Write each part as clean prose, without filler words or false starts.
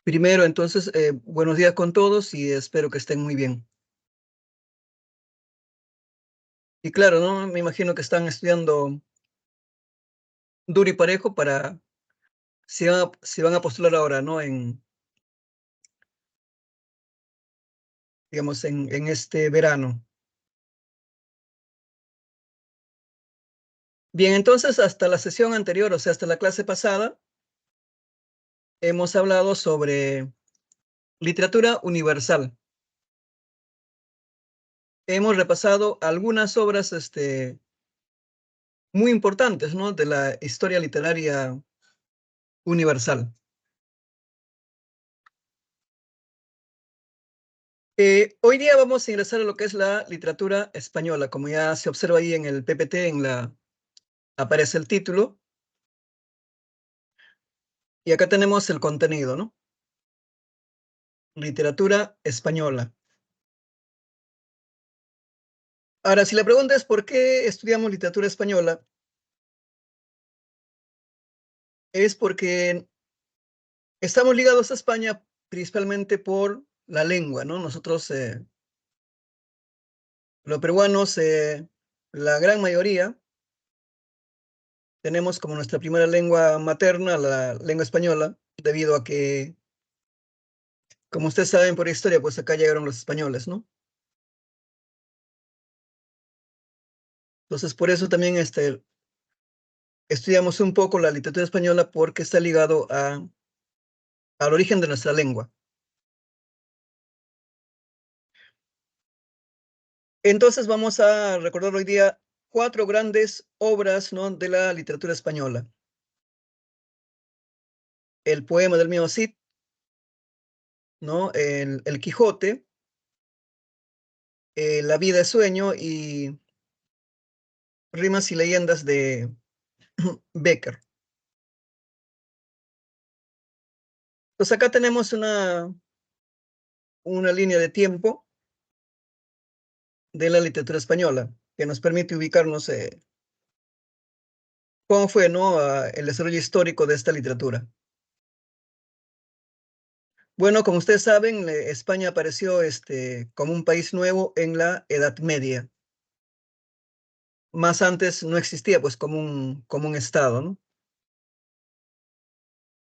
Primero, entonces, buenos días con todos y espero que estén muy bien. Y claro, ¿no? Me imagino que están estudiando duro y parejo para si van a postular ahora, ¿no? Digamos, en este verano. Bien, entonces, hasta la sesión anterior, o sea, hasta la clase pasada, hemos hablado sobre literatura universal. Hemos repasado algunas obras, muy importantes, ¿no? De la historia literaria universal. Hoy día vamos a ingresar a lo que es la literatura española. Como ya se observa ahí en el PPT, aparece el título. Y acá tenemos el contenido, ¿no? Literatura española. Ahora, si la pregunta es ¿por qué estudiamos literatura española? Es porque estamos ligados a España principalmente por la lengua, ¿no? Nosotros, los peruanos, la gran mayoría, tenemos como nuestra primera lengua materna la lengua española, debido a que, como ustedes saben por historia, pues acá llegaron los españoles, ¿no? Entonces, por eso también estudiamos un poco la literatura española porque está ligado al origen de nuestra lengua. Entonces vamos a recordar hoy día 4 grandes obras, ¿no? De la literatura española. El poema del mismo Cid, ¿no? El Quijote, La vida es sueño y Rimas y leyendas de Becker. Pues acá tenemos una línea de tiempo de la literatura española que nos permite ubicarnos cómo fue, ¿no? El desarrollo histórico de esta literatura. Bueno, como ustedes saben, España apareció como un país nuevo en la Edad Media. Más antes no existía, pues, como un estado, ¿no?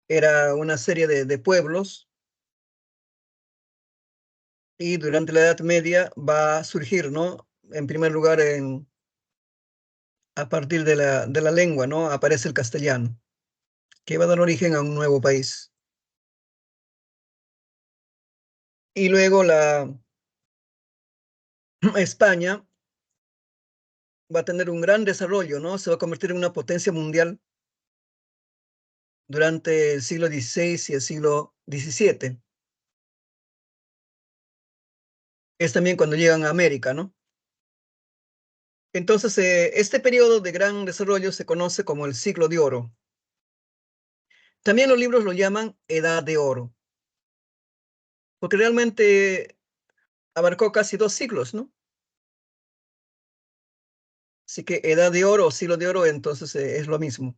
Era una serie de pueblos y durante la Edad Media va a surgir, ¿no? En primer lugar, a partir de la lengua, ¿no? Aparece el castellano, que va a dar origen a un nuevo país. Y luego España va a tener un gran desarrollo, ¿no? Se va a convertir en una potencia mundial durante el siglo XVI y el siglo XVII. Es también cuando llegan a América, ¿no? Entonces, este periodo de gran desarrollo se conoce como el siglo de oro. También los libros lo llaman Edad de Oro, porque realmente abarcó casi 2 siglos, ¿no? Así que Edad de Oro o Siglo de Oro, entonces es lo mismo.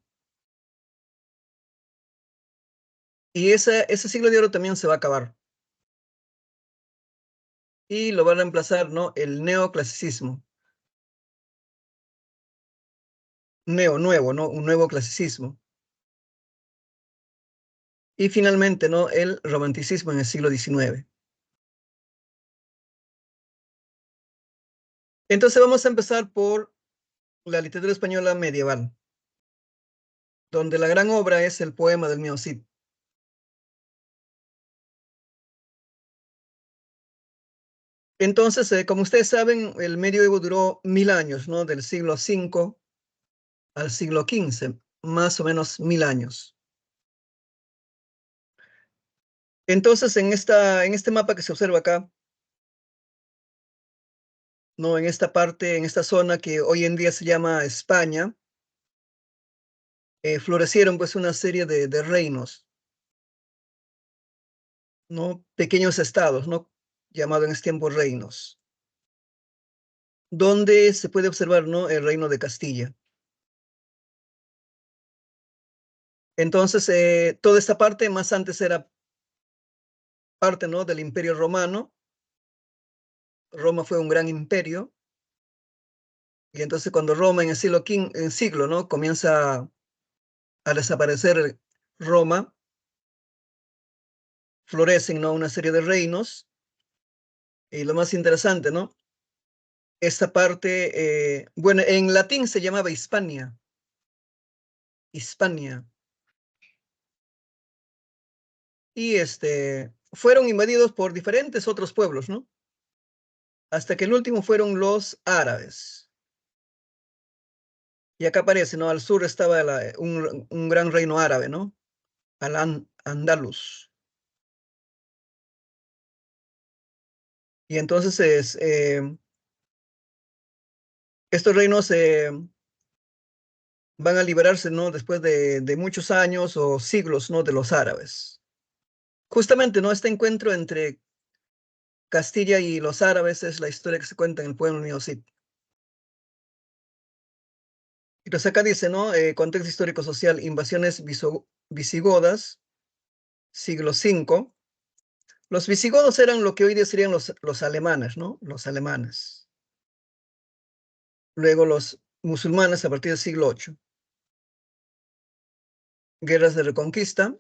Y ese siglo de oro también se va a acabar. Y lo va a reemplazar, ¿no? El neoclasicismo. Nuevo, ¿no? Un nuevo clasicismo. Y finalmente, ¿no? El romanticismo en el siglo XIX. Entonces vamos a empezar por la literatura española medieval, donde la gran obra es el poema del mío Cid. Entonces, como ustedes saben, el medioevo duró 1000 años, ¿no? Del siglo V al siglo XV, más o menos 1000 años. Entonces, en este mapa que se observa acá, ¿no? En esta parte, en esta zona que hoy en día se llama España, florecieron pues una serie de reinos, ¿no? Pequeños estados, ¿no? Llamados en ese tiempo reinos, donde se puede observar, ¿no? El reino de Castilla. Entonces, toda esta parte más antes era parte, ¿no?, del Imperio Romano. Roma fue un gran imperio. Y entonces cuando Roma en el siglo, ¿no?, comienza a desaparecer Roma, florecen, ¿no?, una serie de reinos. Y lo más interesante, ¿no?, esta parte, bueno, en latín se llamaba Hispania. Hispania. Y fueron invadidos por diferentes otros pueblos, ¿no? Hasta que el último fueron los árabes. Y acá aparece, ¿no? Al sur estaba un gran reino árabe, ¿no? Andalus. Y entonces estos reinos van a liberarse, ¿no?, después de muchos años o siglos, ¿no?, de los árabes. Justamente, ¿no?, este encuentro entre Castilla y los árabes es la historia que se cuenta en el pueblo mío Cid. Entonces acá dice, ¿no?, contexto histórico social, invasiones visigodas, siglo V. Los visigodos eran lo que hoy día serían los alemanes, ¿no? Los alemanes. Luego los musulmanes a partir del siglo VIII. Guerras de reconquista.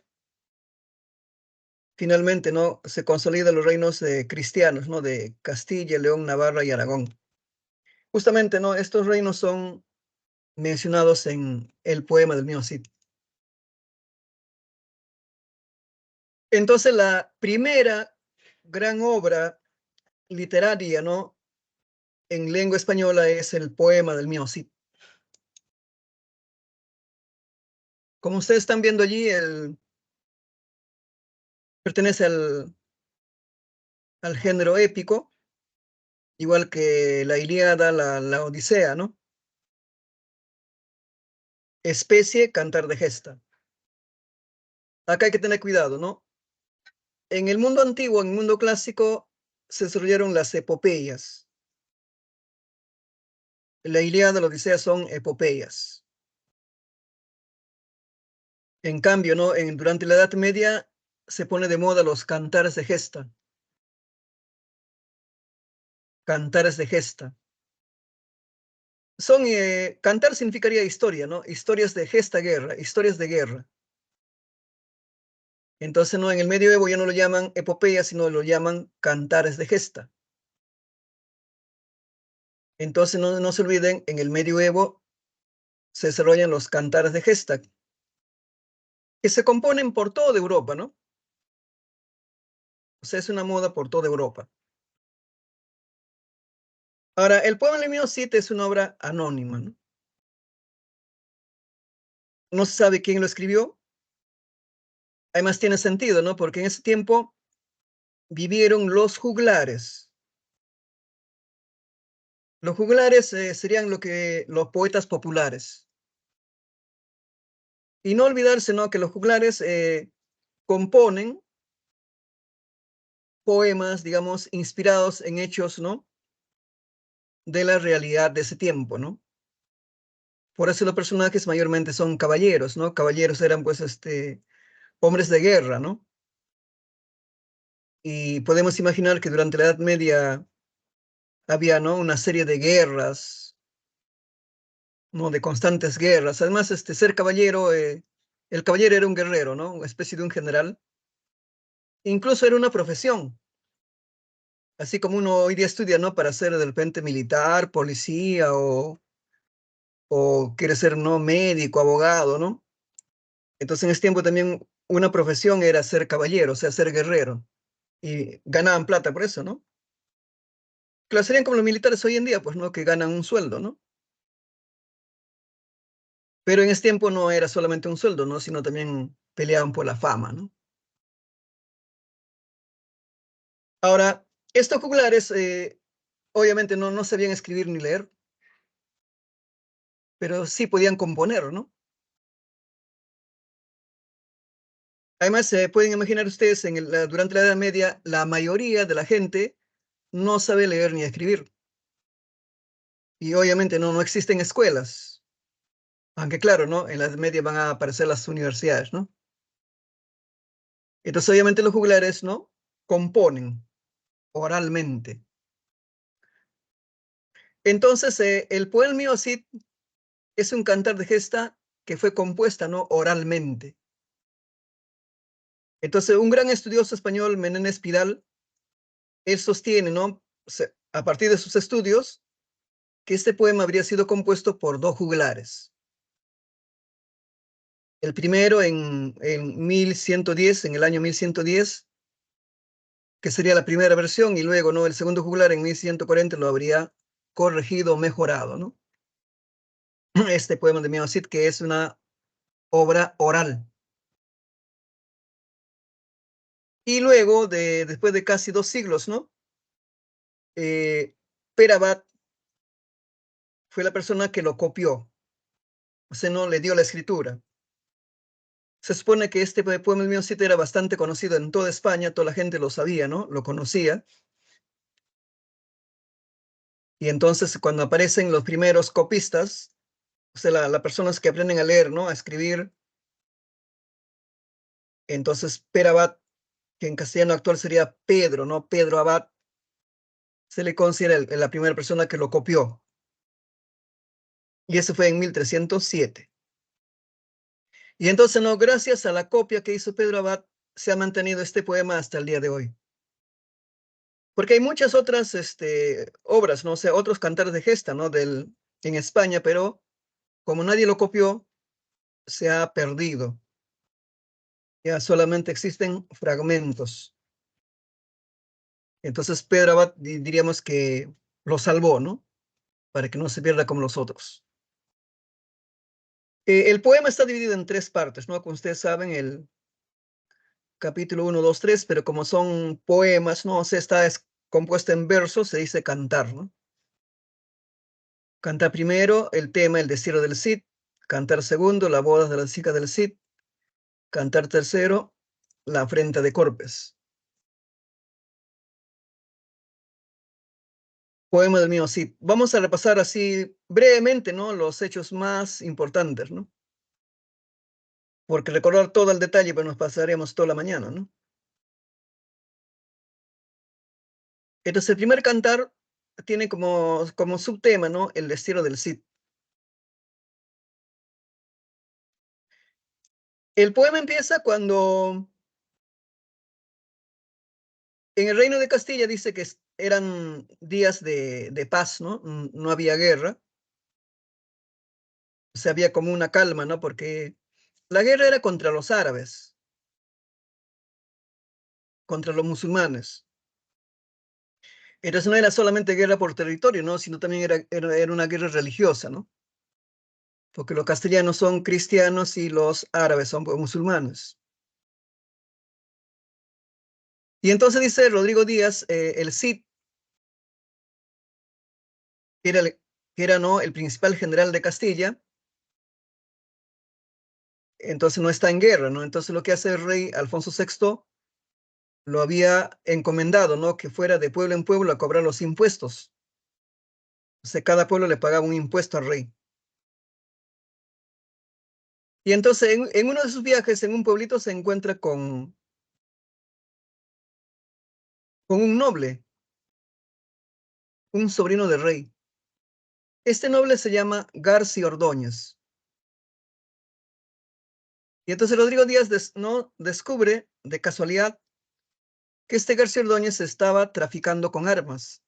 Finalmente, ¿no?, se consolidan los reinos cristianos, ¿no?, de Castilla, León, Navarra y Aragón. Justamente, ¿no?, estos reinos son mencionados en el poema del mío Cid. Entonces, la primera gran obra literaria, ¿no?, en lengua española es el poema del mío Cid. Como ustedes están viendo allí, pertenece al género épico, igual que la Ilíada, la Odisea, ¿no? Especie, cantar de gesta. Acá hay que tener cuidado, ¿no? En el mundo antiguo, en el mundo clásico, se desarrollaron las epopeyas. La Ilíada, la Odisea son epopeyas. En cambio, ¿no?, durante la Edad Media se pone de moda los cantares de gesta. Cantares de gesta. Cantar significaría historia, ¿no? Historias de gesta, guerra, historias de guerra. Entonces, ¿no?, en el medioevo ya no lo llaman epopeya, sino lo llaman cantares de gesta. Entonces, no se olviden, en el medioevo se desarrollan los cantares de gesta, que se componen por toda Europa, ¿no? O sea, es una moda por toda Europa. Ahora, el poema de Mío Cid es una obra anónima, ¿no? No se sabe quién lo escribió. Además tiene sentido, ¿no? Porque en ese tiempo vivieron los juglares. Los juglares serían los poetas populares. Y no olvidarse, ¿no?, que los juglares componen poemas, digamos, inspirados en hechos, ¿no?, de la realidad de ese tiempo, ¿no? Por eso los personajes mayormente son caballeros, ¿no? Caballeros eran, pues, hombres de guerra, ¿no? Y podemos imaginar que durante la Edad Media había, ¿no?, una serie de guerras, ¿no?, de constantes guerras. Además, ser caballero, el caballero era un guerrero, ¿no?, una especie de un general. Incluso era una profesión, así como uno hoy día estudia, ¿no?, para ser de repente militar, policía o quiere ser, ¿no?, médico, abogado, ¿no? Entonces, en ese tiempo también una profesión era ser caballero, o sea, ser guerrero. Y ganaban plata por eso, ¿no? Claro, serían como los militares hoy en día, pues, ¿no?, que ganan un sueldo, ¿no? Pero en ese tiempo no era solamente un sueldo, ¿no?, sino también peleaban por la fama, ¿no? Ahora, estos juglares, obviamente no sabían escribir ni leer, pero sí podían componer, ¿no? Además, se pueden imaginar ustedes, durante la Edad Media, la mayoría de la gente no sabe leer ni escribir. Y obviamente no existen escuelas. Aunque claro, ¿no?, en la Edad Media van a aparecer las universidades, ¿no? Entonces, obviamente los juglares, ¿no?, componen oralmente. Entonces, el poema Mío Cid es un cantar de gesta que fue compuesta, ¿no?, oralmente. Entonces, un gran estudioso español, Menéndez Pidal, él sostiene, ¿no?, a partir de sus estudios, que este poema habría sido compuesto por dos juglares. El primero en 1110, en el año 1110, que sería la primera versión, y luego, ¿no?, el segundo juglar en 1140 lo habría corregido, mejorado, ¿no? Este poema de Mío Cid, que es una obra oral. Y luego, después de casi 2 siglos, ¿no?, Pere Abad fue la persona que lo copió, o sea, no le dio la escritura. Se supone que este poema del Mío Cid era bastante conocido en toda España, toda la gente lo sabía, ¿no?, lo conocía. Y entonces, cuando aparecen los primeros copistas, o sea, las personas que aprenden a leer, ¿no?, a escribir, entonces Pere Abad, que en castellano actual sería Pedro, ¿no?, Pedro Abad, se le considera la primera persona que lo copió. Y eso fue en 1307. Y entonces, no, gracias a la copia que hizo Pedro Abad, se ha mantenido este poema hasta el día de hoy. Porque hay muchas otras obras, ¿no? O sea, otros cantares de gesta, ¿no?, en España, pero como nadie lo copió, se ha perdido. Ya solamente existen fragmentos. Entonces, Pedro Abad diríamos que lo salvó, ¿no?, para que no se pierda como los otros. El poema está dividido en 3 partes, ¿no? Como ustedes saben, el capítulo 1, 2, 3, pero como son poemas, ¿no? O sea, está compuesto en versos, se dice cantar, ¿no? Cantar primero el tema El destierro del Cid, cantar segundo La boda de las hijas del Cid, cantar tercero La afrenta de Corpes. Poema del Mío Cid. Vamos a repasar así brevemente, ¿no?, los hechos más importantes, ¿no? Porque recordar todo el detalle, pues nos pasaríamos toda la mañana, ¿no? Entonces, el primer cantar tiene como subtema, ¿no?, El destierro del Cid. El poema empieza cuando en el reino de Castilla dice que eran días de paz, ¿no? No había guerra. O sea, había como una calma, ¿no? Porque la guerra era contra los árabes, contra los musulmanes. Entonces no era solamente guerra por territorio, ¿no?, sino también era una guerra religiosa, ¿no? Porque los castellanos son cristianos y los árabes son, pues, musulmanes. Y entonces dice Rodrigo Díaz, el Cid, que era, ¿no?, el principal general de Castilla, entonces no está en guerra, ¿no? Entonces lo que hace el rey Alfonso VI lo había encomendado, ¿no?, que fuera de pueblo en pueblo a cobrar los impuestos. O sea, cada pueblo le pagaba un impuesto al rey. Y entonces en uno de sus viajes en un pueblito se encuentra con un noble, un sobrino del rey. Este noble se llama Garci Ordóñez. Y entonces Rodrigo Díaz no descubre de casualidad que este Garci Ordóñez estaba traficando con armas.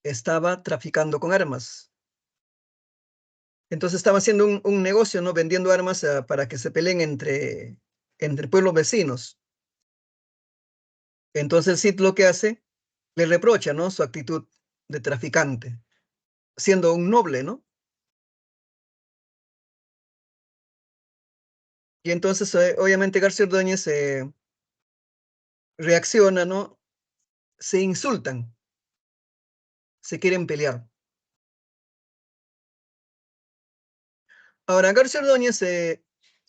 Estaba traficando con armas. Entonces estaba haciendo un negocio, ¿no?, vendiendo armas para que se peleen entre pueblos vecinos. Entonces el Cid lo que hace, le reprocha, ¿no?, su actitud de traficante, siendo un noble, ¿no? Y entonces, obviamente, García Ordóñez reacciona, ¿no? Se insultan, se quieren pelear. Ahora, García Ordóñez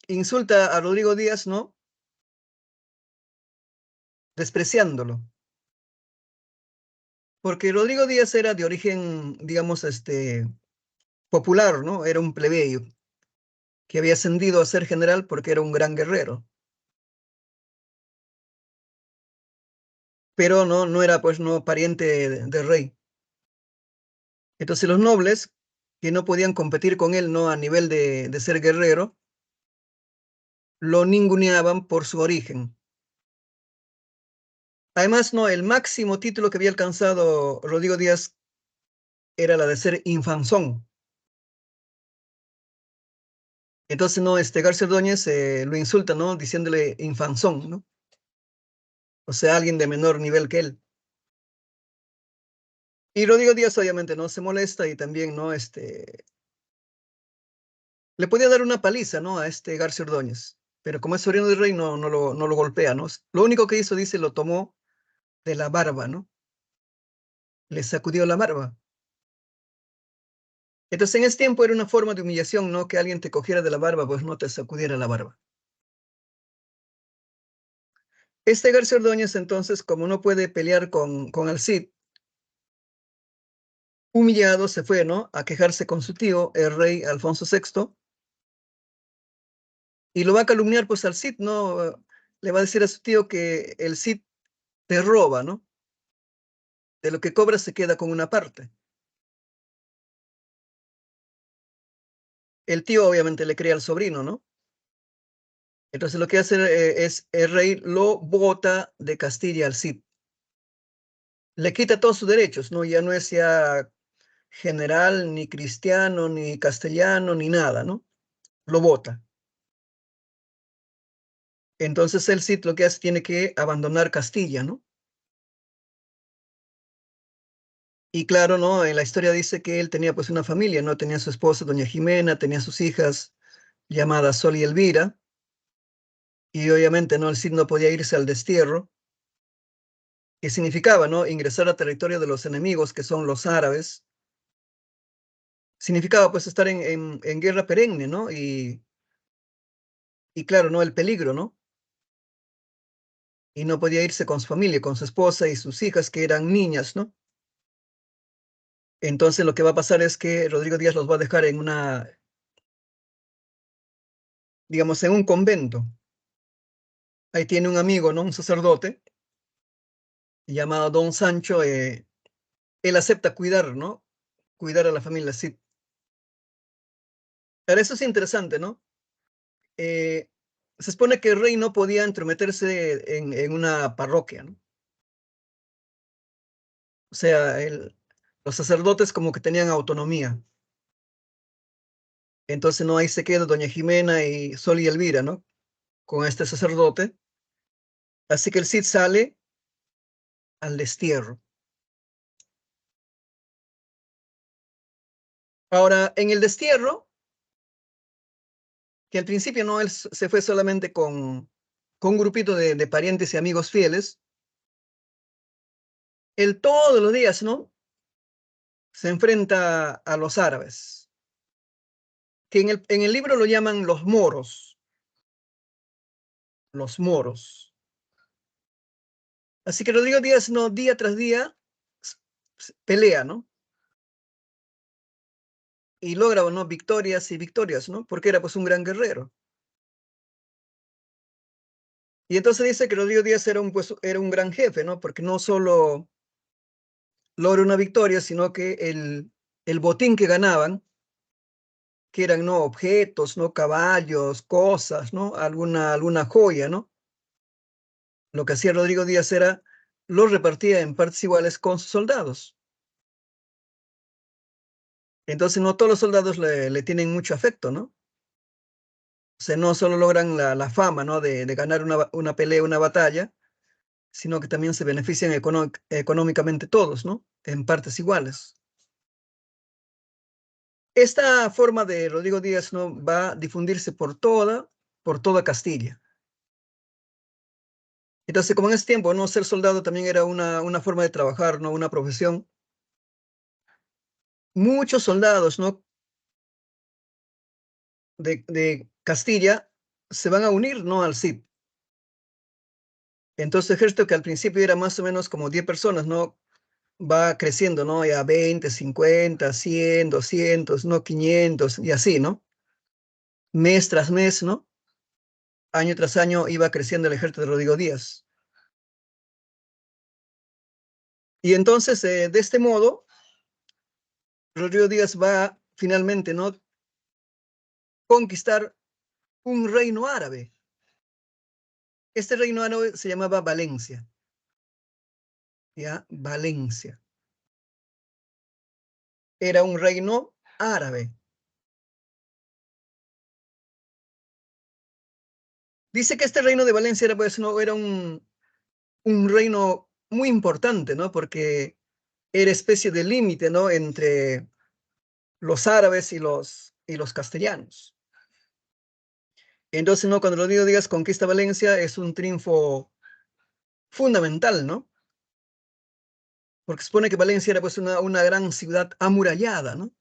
insulta a Rodrigo Díaz, ¿no?, despreciándolo, porque Rodrigo Díaz era de origen, digamos, popular, ¿no? Era un plebeyo que había ascendido a ser general porque era un gran guerrero. pero no era pues no pariente del rey. Entonces los nobles que no podían competir con él no a nivel de ser guerrero, lo ninguneaban por su origen. Además, no, el máximo título que había alcanzado Rodrigo Díaz era la de ser infanzón. Entonces, no, García Ordóñez lo insulta, ¿no? Diciéndole infanzón, ¿no? O sea, alguien de menor nivel que él. Y Rodrigo Díaz obviamente no se molesta y también, ¿no? Le podía dar una paliza, ¿no? A García Ordóñez. Pero como es sobrino del rey, no lo golpea, ¿no? Lo único que hizo, dice, lo tomó de la barba, ¿no? Le sacudió la barba. Entonces, en ese tiempo era una forma de humillación, ¿no? Que alguien te cogiera de la barba, pues no te sacudiera la barba. García Ordóñez, entonces, como no puede pelear con el Cid, humillado se fue, ¿no? A quejarse con su tío, el rey Alfonso VI, y lo va a calumniar, pues, al Cid, ¿no? Le va a decir a su tío que el Cid te roba, ¿no? De lo que cobra se queda con una parte. El tío obviamente le cree al sobrino, ¿no? Entonces lo que hace es el rey lo bota de Castilla al Cid. Le quita todos sus derechos, ¿no? Ya no es ya general, ni cristiano, ni castellano, ni nada, ¿no? Lo bota. Entonces el Cid lo que hace tiene que abandonar Castilla, ¿no? Y claro, ¿no? En la historia dice que él tenía pues una familia, ¿no? Tenía su esposa, doña Jimena, tenía sus hijas llamadas Sol y Elvira, y obviamente, ¿no? El Cid no podía irse al destierro, que significaba, ¿no? Ingresar a territorio de los enemigos, que son los árabes. Significaba pues estar en guerra perenne, ¿no? Y claro, ¿no? El peligro, ¿no? Y no podía irse con su familia, con su esposa y sus hijas, que eran niñas, ¿no? Entonces lo que va a pasar es que Rodrigo Díaz los va a dejar en digamos, en un convento. Ahí tiene un amigo, ¿no? Un sacerdote llamado Don Sancho. Él acepta cuidar, ¿no? Cuidar a la familia Cid. Ahora, eso es interesante, ¿no? Eh, Se supone que el rey no podía entrometerse en una parroquia, ¿no? O sea, los sacerdotes como que tenían autonomía. Entonces, no, ahí se queda doña Jimena y Sol y Elvira, ¿no? Con este sacerdote. Así que el Cid sale al destierro. Ahora, en el destierro, que al principio no, él se fue solamente con un grupito de parientes y amigos fieles, él todos los días, ¿no? Se enfrenta a los árabes, que en el libro lo llaman los moros, los moros. Así que Rodrigo Díaz, no, día tras día, pelea, ¿no? Y logra, ¿no? Victorias y victorias, ¿no? Porque era pues un gran guerrero. Y entonces dice que Rodrigo Díaz pues, era un gran jefe, ¿no? Porque no solo logra una victoria, sino que el botín que ganaban, que eran, ¿no? Objetos, ¿no? Caballos, cosas, ¿no? Alguna joya, ¿no? Lo que hacía Rodrigo Díaz era, lo repartía en partes iguales con sus soldados. Entonces, no todos los soldados le tienen mucho afecto, ¿no? O sea, no solo logran la fama, ¿no? De ganar una pelea, una batalla, sino que también se benefician económicamente todos, ¿no? En partes iguales. Esta forma de Rodrigo Díaz, ¿no? Va a difundirse por toda Castilla. Entonces, como en ese tiempo, ¿no? Ser soldado también era una forma de trabajar, ¿no? Una profesión. Muchos soldados, ¿no? De Castilla se van a unir, ¿no? Al Cid. Entonces, el ejército que al principio era más o menos como 10 personas, ¿no? Va creciendo, ¿no? Ya 20, 50, 100, 200, ¿no? 500 y así, ¿no? Mes tras mes, ¿no? Año tras año iba creciendo el ejército de Rodrigo Díaz. Y entonces, de este modo, Rodrigo Díaz va finalmente, ¿no?, conquistar un reino árabe. Este reino árabe se llamaba Valencia, ¿ya? Valencia. Era un reino árabe. Dice que este reino de Valencia era, pues, no, era un reino muy importante, ¿no? Porque era especie de límite, ¿no?, entre los árabes y los castellanos. Entonces, ¿no?, cuando Rodrigo Díaz conquista Valencia es un triunfo fundamental, ¿no? Porque supone que Valencia era, pues, una gran ciudad amurallada, ¿no?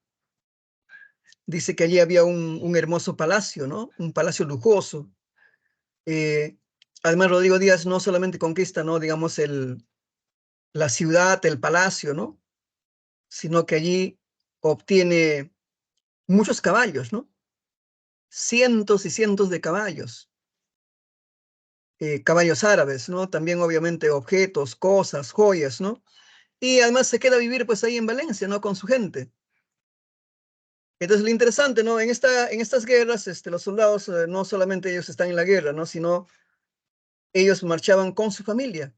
Dice que allí había un hermoso palacio, ¿no? Un palacio lujoso. Eh, Además, Rodrigo Díaz no solamente conquista, ¿no?, digamos, la ciudad, el palacio, ¿no?, sino que allí obtiene muchos caballos, ¿no? Cientos y cientos de caballos, caballos árabes, ¿no? También, obviamente, objetos, cosas, joyas, ¿no? Y además se queda a vivir, pues, ahí en Valencia, ¿no?, con su gente. Entonces, lo interesante, ¿no? En estas guerras, los soldados, no solamente ellos están en la guerra, ¿no?, sino ellos marchaban con su familia.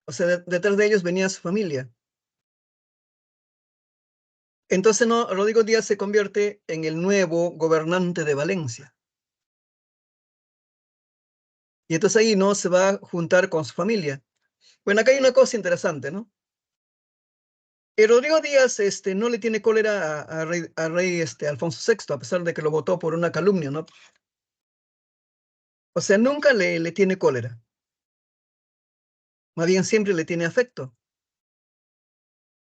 O sea, detrás de ellos venía su familia. Entonces, no, Rodrigo Díaz se convierte en el nuevo gobernante de Valencia. Y entonces ahí, ¿no?, se va a juntar con su familia. Bueno, acá hay una cosa interesante, ¿no? Rodrigo Díaz, no le tiene cólera a rey Alfonso VI, a pesar de que lo votó por una calumnia, ¿no? O sea, nunca le tiene cólera. Más bien siempre le tiene afecto.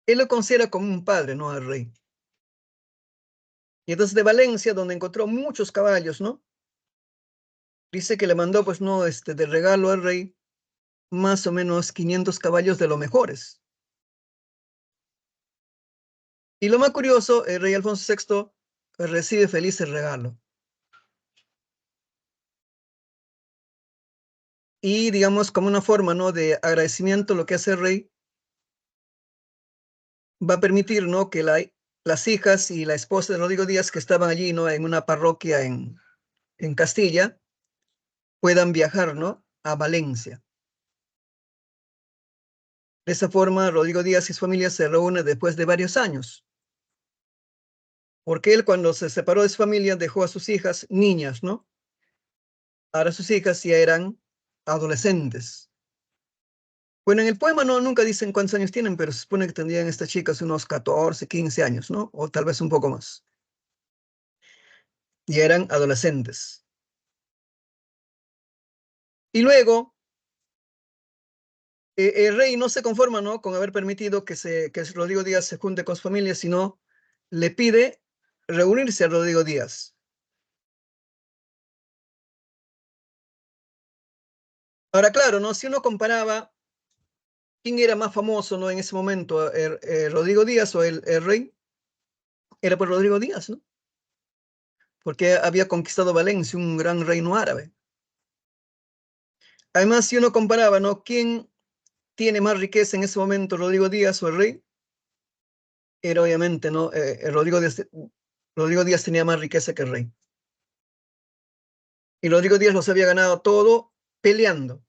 Él lo considera como un padre, ¿no?, al rey. Y entonces de Valencia, donde encontró muchos caballos, ¿no?, dice que le mandó, pues, no, de regalo al rey más o menos 500 caballos de los mejores. Y lo más curioso, el rey Alfonso VI recibe feliz el regalo. Y, digamos, como una forma, ¿no?, de agradecimiento, lo que hace el rey va a permitir, ¿no?, que las hijas y la esposa de Rodrigo Díaz, que estaban allí, ¿no?, en una parroquia en Castilla, puedan viajar, ¿no?, a Valencia. De esa forma, Rodrigo Díaz y su familia se reúnen después de varios años, porque él, cuando se separó de su familia, dejó a sus hijas niñas, ¿no? Ahora sus hijas ya eran adolescentes. Bueno, en el poema no, nunca dicen cuántos años tienen, pero se supone que tendrían estas chicas unos 14, 15 años, ¿no? O tal vez un poco más. Ya eran adolescentes. Y luego, el rey no se conforma, ¿no?, con haber permitido que Rodrigo Díaz se junte con su familia, sino le pide reunirse a Rodrigo Díaz. Ahora, claro, ¿no?, si uno comparaba quién era más famoso, ¿no?, en ese momento, Rodrigo Díaz o el rey, era pues Rodrigo Díaz, ¿no? Porque había conquistado Valencia, un gran reino árabe. Además, si uno comparaba, ¿no?, quién tiene más riqueza en ese momento, Rodrigo Díaz o el rey, era obviamente, ¿no?, Rodrigo Díaz tenía más riqueza que el rey. Y Rodrigo Díaz los había ganado todo peleando.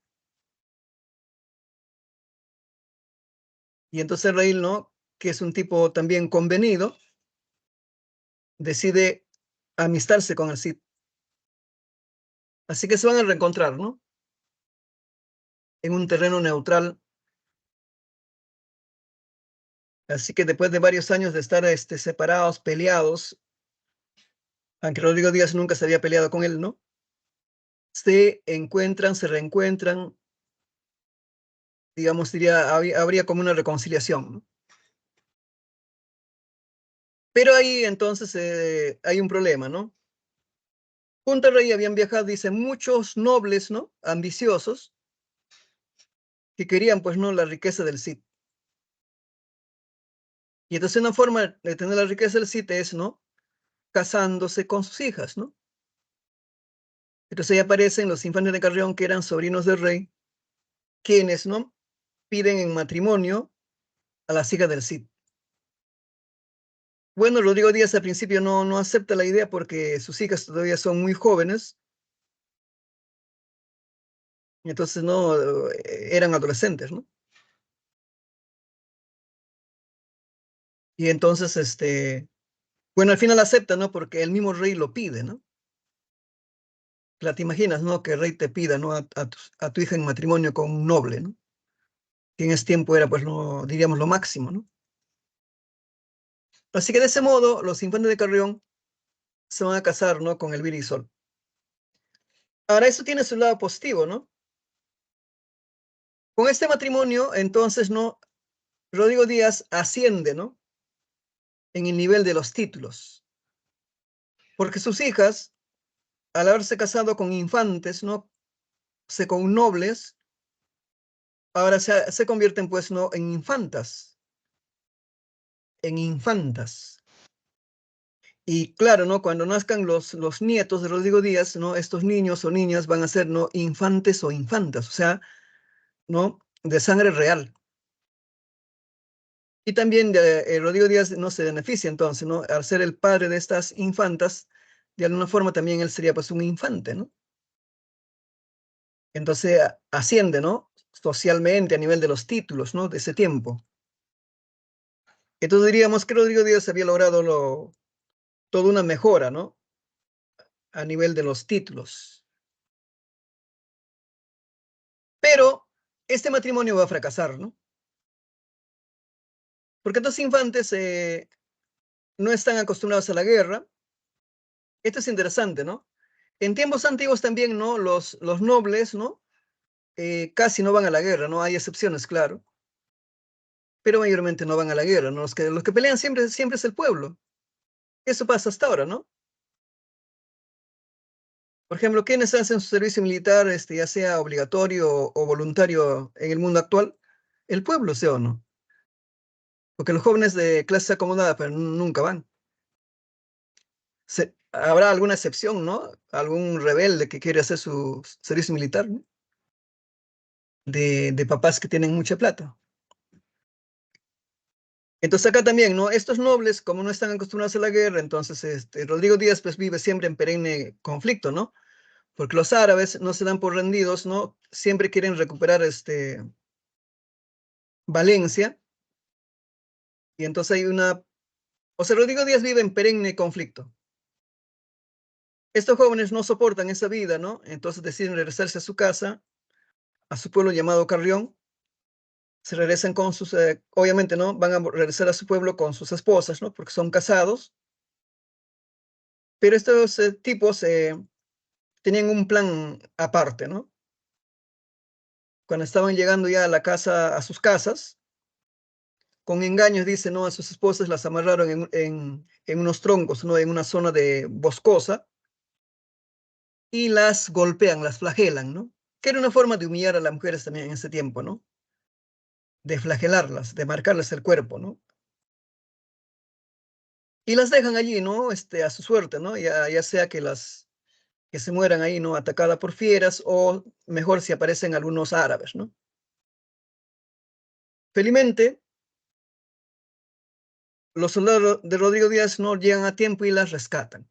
Y entonces el rey, ¿no?, que es un tipo también convenido, decide amistarse con el Cid. Así que se van a reencontrar, ¿no?, en un terreno neutral. Así que después de varios años de estar, separados, peleados, aunque Rodrigo Díaz nunca se había peleado con él, ¿no?, se encuentran, se reencuentran, digamos, habría como una reconciliación, ¿no? Pero ahí entonces hay un problema, ¿no? Junto al rey habían viajado, dice, muchos nobles, ¿no?, ambiciosos, que querían, pues, no, la riqueza del Cid. Y entonces una forma de tener la riqueza del Cid es, ¿no?, casándose con sus hijas, ¿no? Entonces ahí aparecen los infantes de Carrión, que eran sobrinos del rey, quienes, ¿no?, piden en matrimonio a las hijas del Cid. Bueno, Rodrigo Díaz al principio no acepta la idea porque sus hijas todavía son muy jóvenes, entonces no eran adolescentes, ¿no? Y entonces, bueno, al final acepta, ¿no? Porque el mismo rey lo pide, ¿no? Claro, te imaginas, ¿no? Que el rey te pida, ¿no? A tu hija en matrimonio con un noble, ¿no? Que en ese tiempo era, pues, no, diríamos, lo máximo, ¿no? Así que de ese modo, los infantes de Carrión se van a casar, ¿no? Con Elvira y Sol. Ahora, eso tiene su lado positivo, ¿no? Con este matrimonio, entonces, ¿no? Rodrigo Díaz asciende, ¿no? En el nivel de los títulos, porque sus hijas, al haberse casado con infantes, ¿no? Con nobles, ahora se convierten, pues, ¿no? En infantas, en infantas. Y claro, ¿no? Cuando nazcan los nietos de Rodrigo Díaz, ¿no? Estos niños o niñas van a ser, ¿no? Infantes o infantas, o sea, ¿no? De sangre real. Y también Rodrigo Díaz no se beneficia entonces, ¿no? Al ser el padre de estas infantas, de alguna forma también él sería pues un infante, ¿no? Entonces asciende, ¿no? Socialmente a nivel de los títulos, ¿no? De ese tiempo. Entonces diríamos que Rodrigo Díaz había logrado toda una mejora, ¿no? A nivel de los títulos. Pero este matrimonio va a fracasar, ¿no? Porque estos infantes no están acostumbrados a la guerra. Esto es interesante, ¿no? En tiempos antiguos también, ¿no? Los nobles, ¿no? Casi no van a la guerra, ¿no? Hay excepciones, claro, pero mayormente no van a la guerra, ¿no? Los que pelean siempre es el pueblo. Eso pasa hasta ahora, ¿no? Por ejemplo, ¿quiénes hacen su servicio militar, ya sea obligatorio o voluntario en el mundo actual? El pueblo, ¿sí o no? Porque los jóvenes de clase acomodada, pero nunca van. Habrá alguna excepción, ¿no? Algún rebelde que quiere hacer su servicio militar, ¿no? De papás que tienen mucha plata. Entonces acá también, ¿no? Estos nobles, como no están acostumbrados a la guerra, entonces Rodrigo Díaz pues vive siempre en perenne conflicto, ¿no? Porque los árabes no se dan por rendidos, ¿no? Siempre quieren recuperar Valencia, y entonces o sea, Rodrigo Díaz vive en perenne conflicto. Estos jóvenes no soportan esa vida, ¿no? Entonces deciden regresarse a su casa, a su pueblo llamado Carrión. Se regresan con obviamente, ¿no? Van a regresar a su pueblo con sus esposas, ¿no? Porque son casados. Pero estos tipos tenían un plan aparte, ¿no? Cuando estaban llegando ya a la casa, a sus casas, con engaños, dice, ¿no? A sus esposas las amarraron en unos troncos, ¿no? En una zona de boscosa y las golpean, las flagelan, ¿no? Que era una forma de humillar a las mujeres también en ese tiempo, ¿no? De flagelarlas, de marcarles el cuerpo, ¿no? Y las dejan allí, ¿no? A su suerte, ¿no? Ya sea que se mueran ahí, ¿no? Atacada por fieras o mejor si aparecen algunos árabes, ¿no? Felizmente, los soldados de Rodrigo Díaz no llegan a tiempo y las rescatan.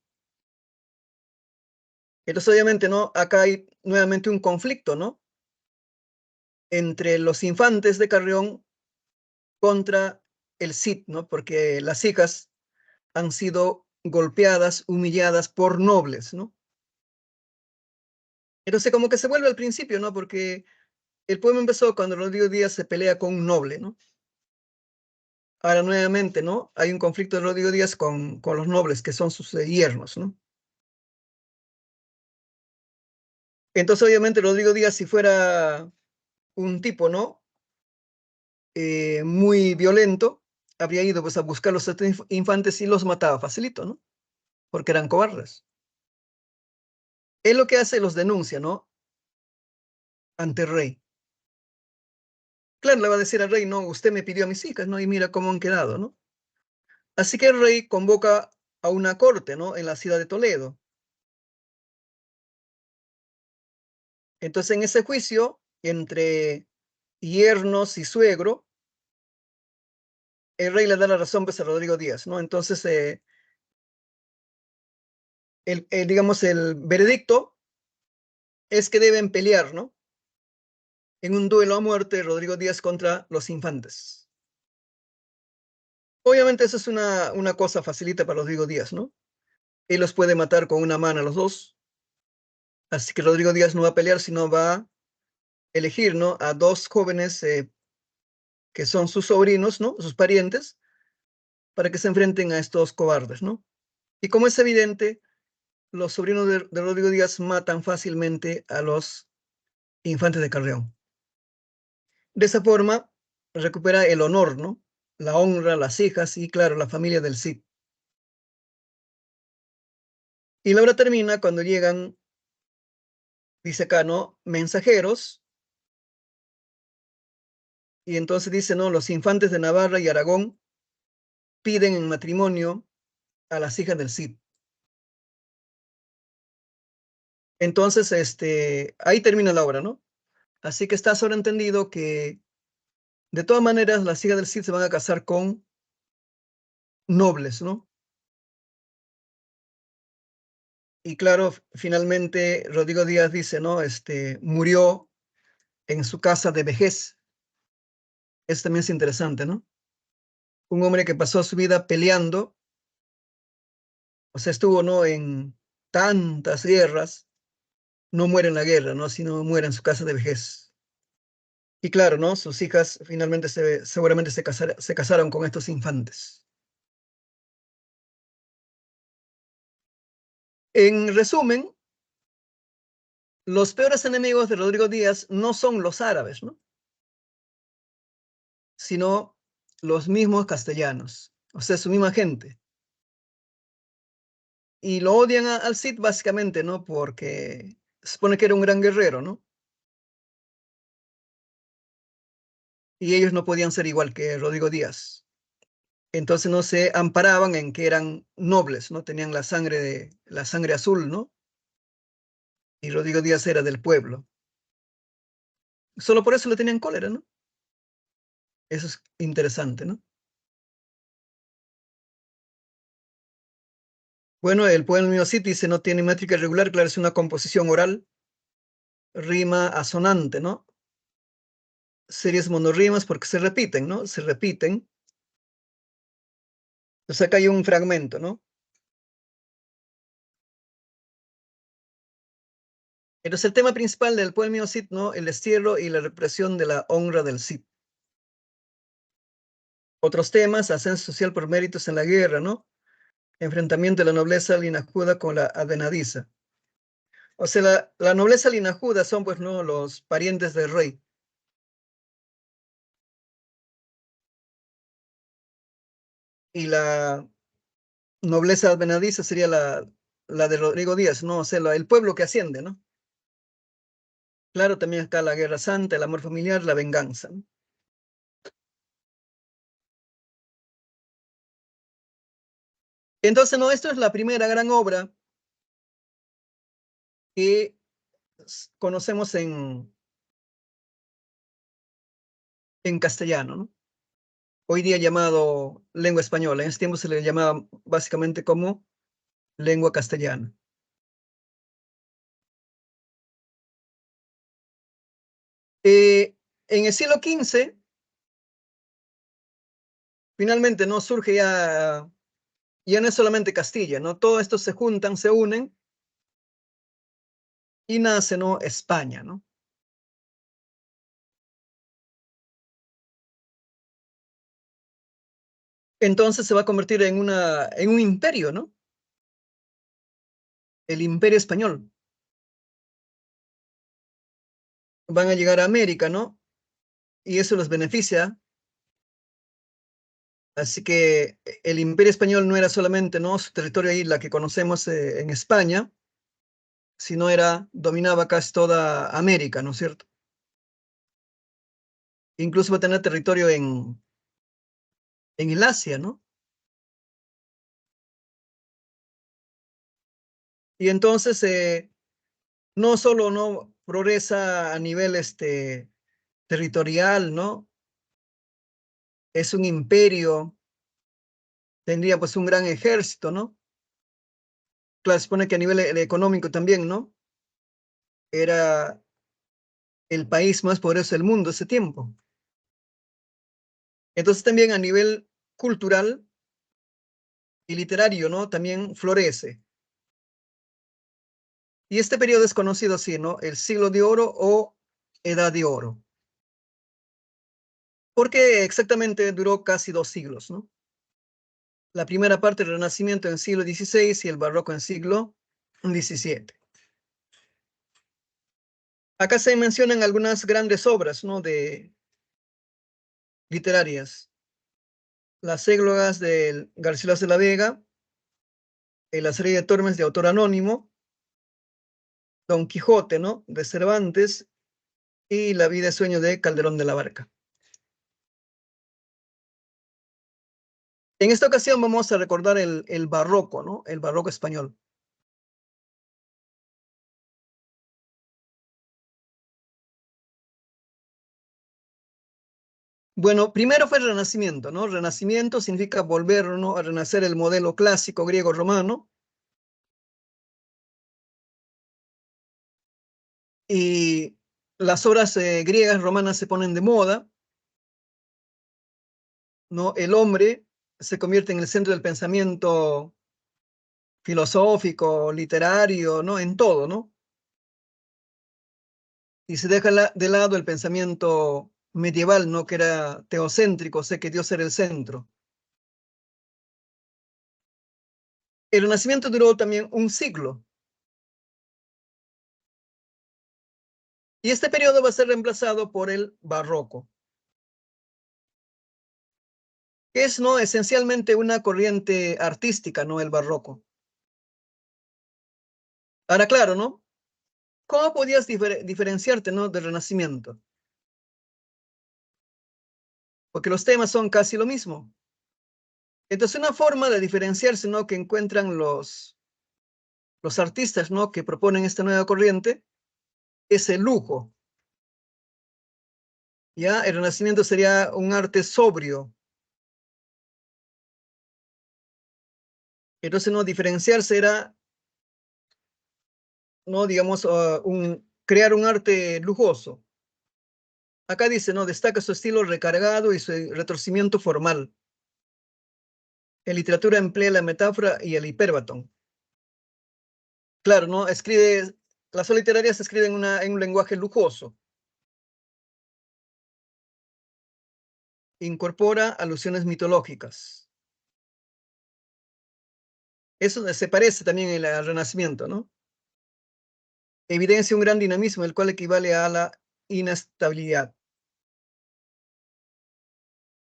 Entonces, obviamente, ¿no? Acá hay nuevamente un conflicto, ¿no? Entre los infantes de Carrión contra el Cid, ¿no? Porque las hijas han sido golpeadas, humilladas por nobles, ¿no? Entonces, como que se vuelve al principio, ¿no? Porque el poema empezó cuando Rodrigo Díaz se pelea con un noble, ¿no? Ahora nuevamente, ¿no? Hay un conflicto de Rodrigo Díaz con los nobles, que son sus yernos, ¿no? Entonces, obviamente, Rodrigo Díaz, si fuera un tipo, ¿no? Muy violento, habría ido pues a buscar los infantes y los mataba facilito, ¿no? Porque eran cobardes. Él lo que hace, los denuncia, ¿no? Ante el rey. Claro, le va a decir al rey, no, usted me pidió a mis hijas, ¿no? Y mira cómo han quedado, ¿no? Así que el rey convoca a una corte, ¿no? En la ciudad de Toledo. Entonces, en ese juicio, entre yernos y suegro, el rey le da la razón pues, a Rodrigo Díaz, ¿no? Entonces, digamos, el veredicto es que deben pelear, ¿no? En un duelo a muerte, Rodrigo Díaz contra los infantes. Obviamente eso es una cosa facilita para Rodrigo Díaz, ¿no? Él los puede matar con una mano a los dos, así que Rodrigo Díaz no va a pelear, sino va a elegir, ¿no? A dos jóvenes que son sus sobrinos, ¿no? Sus parientes, para que se enfrenten a estos cobardes, ¿no? Y como es evidente, los sobrinos de Rodrigo Díaz matan fácilmente a los infantes de Carrión. De esa forma, recupera el honor, ¿no? La honra, las hijas y, claro, la familia del Cid. Y la obra termina cuando llegan, dice acá, ¿no? Mensajeros, y entonces dice, ¿no? Los infantes de Navarra y Aragón piden en matrimonio a las hijas del Cid. Entonces, ahí termina la obra, ¿no? Así que está sobreentendido que, de todas maneras, las hijas del Cid se van a casar con nobles, ¿no? Y claro, finalmente Rodrigo Díaz dice, ¿no? Murió en su casa de vejez. Eso también es interesante, ¿no? Un hombre que pasó su vida peleando, o sea, estuvo, ¿no? En tantas guerras, no muere en la guerra, ¿no? Sino muere en su casa de vejez. Y claro, ¿no? Sus hijas finalmente seguramente se casaron con estos infantes. En resumen, los peores enemigos de Rodrigo Díaz no son los árabes, ¿no? Sino los mismos castellanos, o sea, su misma gente. Y lo odian al Cid básicamente, ¿no? Porque se supone que era un gran guerrero, ¿no? Y ellos no podían ser igual que Rodrigo Díaz. Entonces no se amparaban en que eran nobles, ¿no? Tenían la sangre azul, ¿no? Y Rodrigo Díaz era del pueblo. Solo por eso le tenían cólera, ¿no? Eso es interesante, ¿no? Bueno, el poema Cid dice no tiene métrica irregular, claro, es una composición oral, rima asonante, ¿no? Series monorrimas porque se repiten, ¿no? Se repiten. Entonces acá hay un fragmento, ¿no? Entonces el tema principal del poema Cid, ¿no? El destierro y la represión de la honra del Cid. Otros temas, ascenso social por méritos en la guerra, ¿no? Enfrentamiento de la nobleza linajuda con la advenadiza. O sea, la nobleza linajuda son, pues, ¿no? Los parientes del rey. Y la nobleza advenadiza sería la de Rodrigo Díaz, ¿no? O sea, el pueblo que asciende, ¿no? Claro, también está la guerra santa, el amor familiar, la venganza, ¿no? Entonces, no, esto es la primera gran obra que conocemos en castellano, ¿no? Hoy día llamado lengua española. En ese tiempo se le llamaba básicamente como lengua castellana. En el siglo XV, finalmente no surge ya no es solamente Castilla, ¿no? Todo esto se juntan, se unen y nace, ¿no? España, ¿no? Entonces se va a convertir en un imperio, ¿no? El imperio español. Van a llegar a América, ¿no? Y eso los beneficia. Así que el imperio español no era solamente, ¿no? Su territorio ahí, la que conocemos en España, sino dominaba casi toda América, ¿no es cierto? Incluso va a tener territorio en el Asia, ¿no? Y entonces no solo no progresa a nivel territorial, ¿no? Es un imperio, tendría pues un gran ejército, ¿no? Claro, se supone que a nivel económico también, ¿no? Era el país más poderoso del mundo ese tiempo. Entonces también a nivel cultural y literario, ¿no? También florece. Y este periodo es conocido así, ¿no? El siglo de oro o edad de oro. Porque exactamente duró casi 2 siglos, ¿no? La primera parte del Renacimiento en siglo XVI y el Barroco en siglo XVII. Acá se mencionan algunas grandes obras, ¿no? Literarias. Las églogas de Garcilaso de la Vega, la serie de Tormes de autor anónimo, Don Quijote, ¿no? De Cervantes y La vida y sueño de Calderón de la Barca. En esta ocasión vamos a recordar el barroco, ¿no? El barroco español. Bueno, primero fue el Renacimiento, ¿no? Renacimiento significa volver, ¿no? A renacer el modelo clásico griego-romano. Y las obras griegas romanas se ponen de moda, ¿no? El hombre se convierte en el centro del pensamiento filosófico, literario, ¿no? En todo, ¿no? Y se deja de lado el pensamiento medieval, ¿no? Que era teocéntrico, sé que Dios era el centro. El Renacimiento duró también un siglo. Y este periodo va a ser reemplazado por el Barroco, que es, ¿no? Esencialmente una corriente artística, ¿no? El Barroco. Ahora, claro, ¿no? ¿Cómo podías diferenciarte, ¿no? Del Renacimiento? Porque los temas son casi lo mismo. Entonces, una forma de diferenciarse, ¿no? Que encuentran los artistas, ¿no? Que proponen esta nueva corriente es el lujo. ¿Ya? El Renacimiento sería un arte sobrio. Entonces, no diferenciarse era, no digamos, crear un arte lujoso. Acá dice, ¿no? Destaca su estilo recargado y su retorcimiento formal. En literatura emplea la metáfora y el hiperbatón. Claro, ¿no? Las obras literarias se escriben en un lenguaje lujoso. Incorpora alusiones mitológicas. Eso se parece también al Renacimiento, ¿no? Evidencia un gran dinamismo, el cual equivale a la inestabilidad.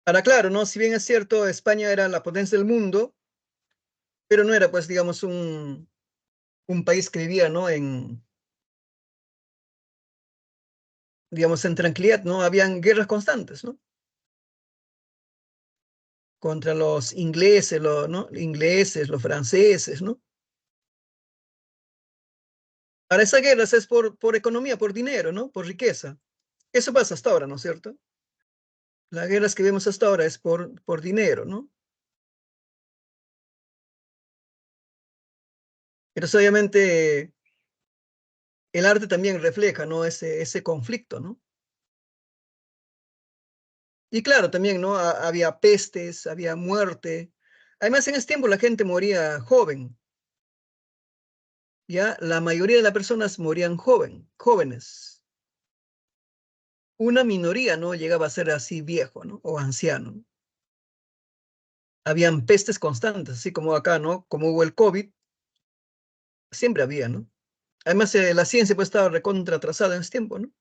Ahora, claro, ¿no? Si bien es cierto, España era la potencia del mundo, pero no era, pues, digamos, un país que vivía, ¿no? Digamos, en tranquilidad, ¿no? Habían guerras constantes, ¿no? Contra los ingleses, ¿no? Ingleses, los franceses, ¿no? Ahora, esas guerras es por economía, por dinero, ¿no? Por riqueza. Eso pasa hasta ahora, ¿no es cierto? Las guerras que vemos hasta ahora es por dinero, ¿no? Entonces, obviamente, el arte también refleja, ¿no? Ese conflicto, ¿no? Y claro, también, ¿no? Había pestes, había muerte. Además, en ese tiempo la gente moría joven, ¿ya? La mayoría de las personas morían jóvenes. Una minoría, ¿no? Llegaba a ser así viejo, ¿no? O anciano. Habían pestes constantes, así como acá, ¿no? Como hubo el COVID, siempre había, ¿no? Además, la ciencia pues estaba recontra atrasada en ese tiempo, ¿no?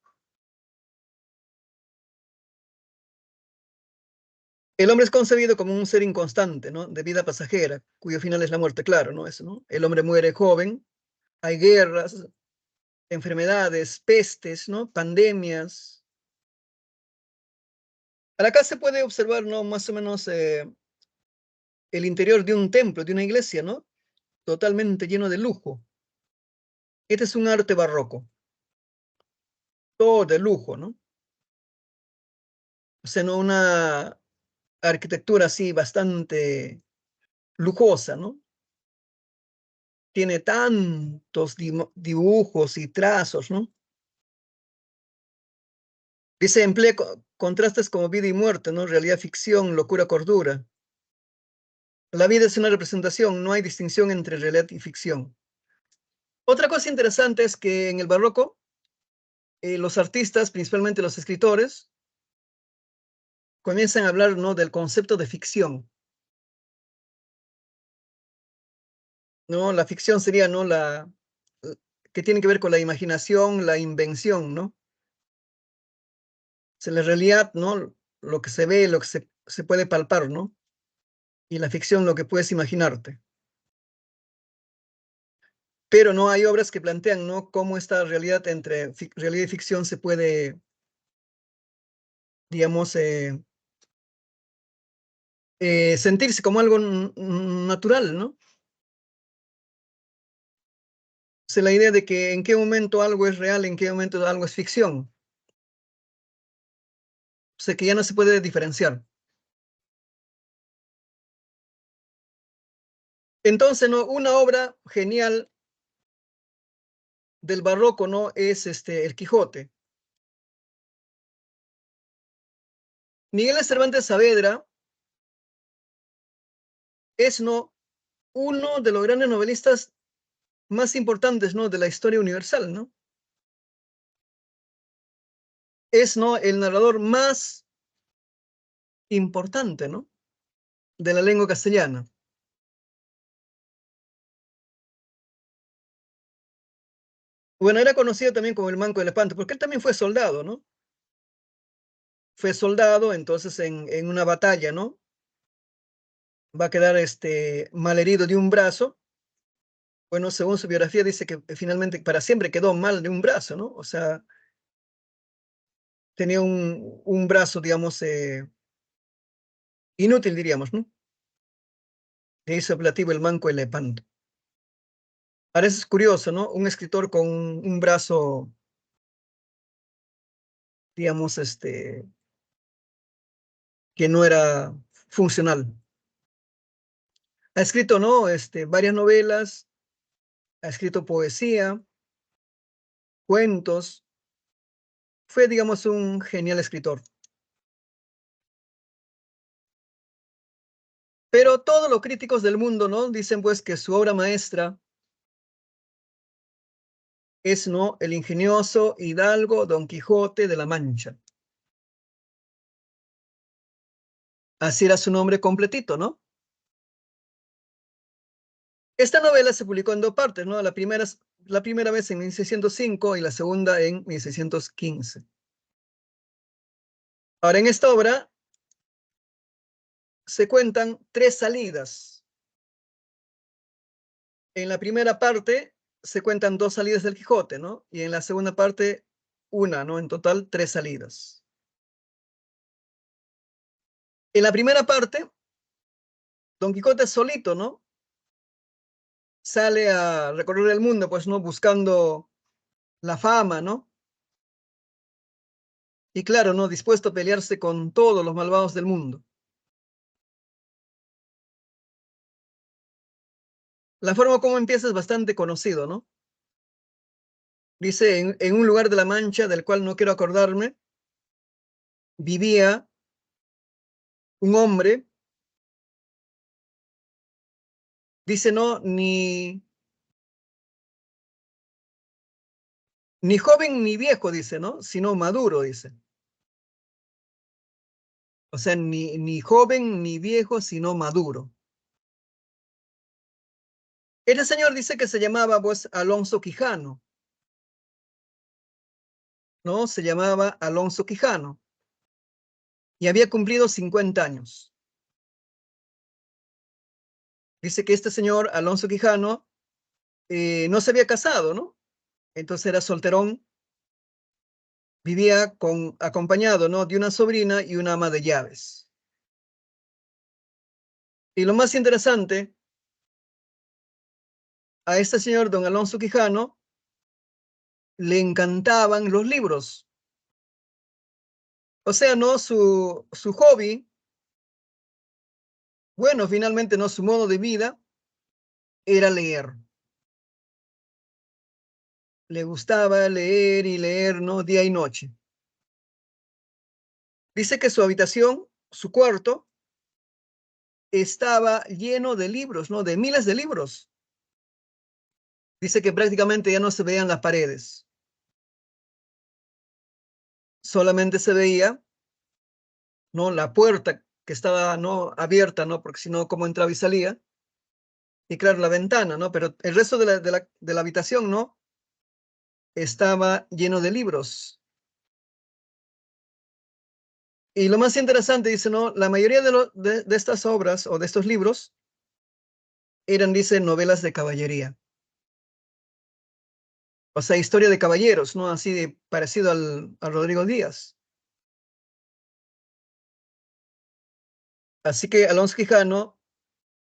El hombre es concebido como un ser inconstante, ¿no? De vida pasajera, cuyo final es la muerte, claro, ¿no? Eso, ¿no? El hombre muere joven, hay guerras, enfermedades, pestes, ¿no? Pandemias. Acá se puede observar, ¿no? Más o menos el interior de un templo, de una iglesia, ¿no? Totalmente lleno de lujo. Este es un arte barroco, todo de lujo, ¿no? O sea, ¿no? Una arquitectura así bastante lujosa, ¿no? Tiene tantos dibujos y trazos, ¿no? Dice, emplea contrastes como vida y muerte, ¿no? Realidad, ficción, locura, cordura. La vida es una representación, no hay distinción entre realidad y ficción. Otra cosa interesante es que en el barroco, los artistas, principalmente los escritores, comienzan a hablar, ¿no? Del concepto de ficción, ¿no? La ficción sería, ¿no? Que tiene que ver con la imaginación, la invención, ¿no? O sea, la realidad, ¿no? Lo que se ve, lo que se puede palpar, ¿no? Y la ficción, lo que puedes imaginarte. Pero no hay obras que plantean, ¿no? Cómo esta realidad entre realidad y ficción se puede, digamos, sentirse como algo natural, ¿no? O sea, la idea de que en qué momento algo es real, en qué momento algo es ficción. O sea, que ya no se puede diferenciar. Entonces, ¿no? Una obra genial del barroco, ¿no? Es el Quijote. Miguel de Cervantes Saavedra es, ¿no? Uno de los grandes novelistas más importantes, ¿no? De la historia universal, ¿no? Es, ¿no? El narrador más importante, ¿no? De la lengua castellana. Bueno, era conocido también como el Manco de Lepanto, porque él también fue soldado, ¿no? Fue soldado, entonces en una batalla, ¿no? Va a quedar malherido de un brazo. Bueno, según su biografía dice que finalmente para siempre quedó mal de un brazo, ¿no? O sea, tenía un brazo, digamos, inútil, diríamos, ¿no? Le hizo apelativo el Manco de Lepanto. Ahora eso es curioso, ¿no? Un escritor con un brazo, digamos, que no era funcional. Ha escrito, ¿no? Varias novelas, ha escrito poesía, cuentos. Fue, digamos, un genial escritor. Pero todos los críticos del mundo, ¿no? Dicen, pues, que su obra maestra es, ¿no? El ingenioso hidalgo Don Quijote de la Mancha. Así era su nombre completito, ¿no? Esta novela se publicó en dos partes, ¿no? La primera vez en 1605 y la segunda en 1615. Ahora, en esta obra se cuentan tres salidas. En la primera parte se cuentan dos salidas del Quijote, ¿no? Y en la segunda parte, una, ¿no? En total, tres salidas. En la primera parte, Don Quijote solito, ¿no? Sale a recorrer el mundo, pues, ¿no? Buscando la fama, ¿no? Y claro, ¿no? Dispuesto a pelearse con todos los malvados del mundo. La forma como empieza es bastante conocido, ¿no? Dice, en un lugar de la Mancha, del cual no quiero acordarme, vivía un hombre, dice, no, ni joven ni viejo, dice, ¿no? Sino maduro, dice. O sea, ni joven ni viejo, sino maduro. Este señor dice que se llamaba, pues, Alonso Quijano, ¿no? Se llamaba Alonso Quijano y había cumplido 50 años. Dice que este señor, Alonso Quijano, no se había casado, ¿no? Entonces era solterón, vivía acompañado, ¿no? De una sobrina y una ama de llaves. Y lo más interesante, a este señor, don Alonso Quijano, le encantaban los libros. O sea, ¿no? Su hobby, bueno, finalmente, ¿no? Su modo de vida era leer. Le gustaba leer y leer, ¿no? Día y noche. Dice que su habitación, su cuarto, estaba lleno de libros, ¿no? De miles de libros. Dice que prácticamente ya no se veían las paredes. Solamente se veía, ¿no? La puerta que estaba, ¿no? Abierta, ¿no? Porque si no, ¿cómo entraba y salía? Y claro, la ventana, ¿no? Pero el resto de la habitación, ¿no? Estaba lleno de libros. Y lo más interesante, dice, ¿no? La mayoría de estas obras o de estos libros eran, dice, novelas de caballería. O sea, historia de caballeros, ¿no? Así de parecido al Rodrigo Díaz. Así que Alonso Quijano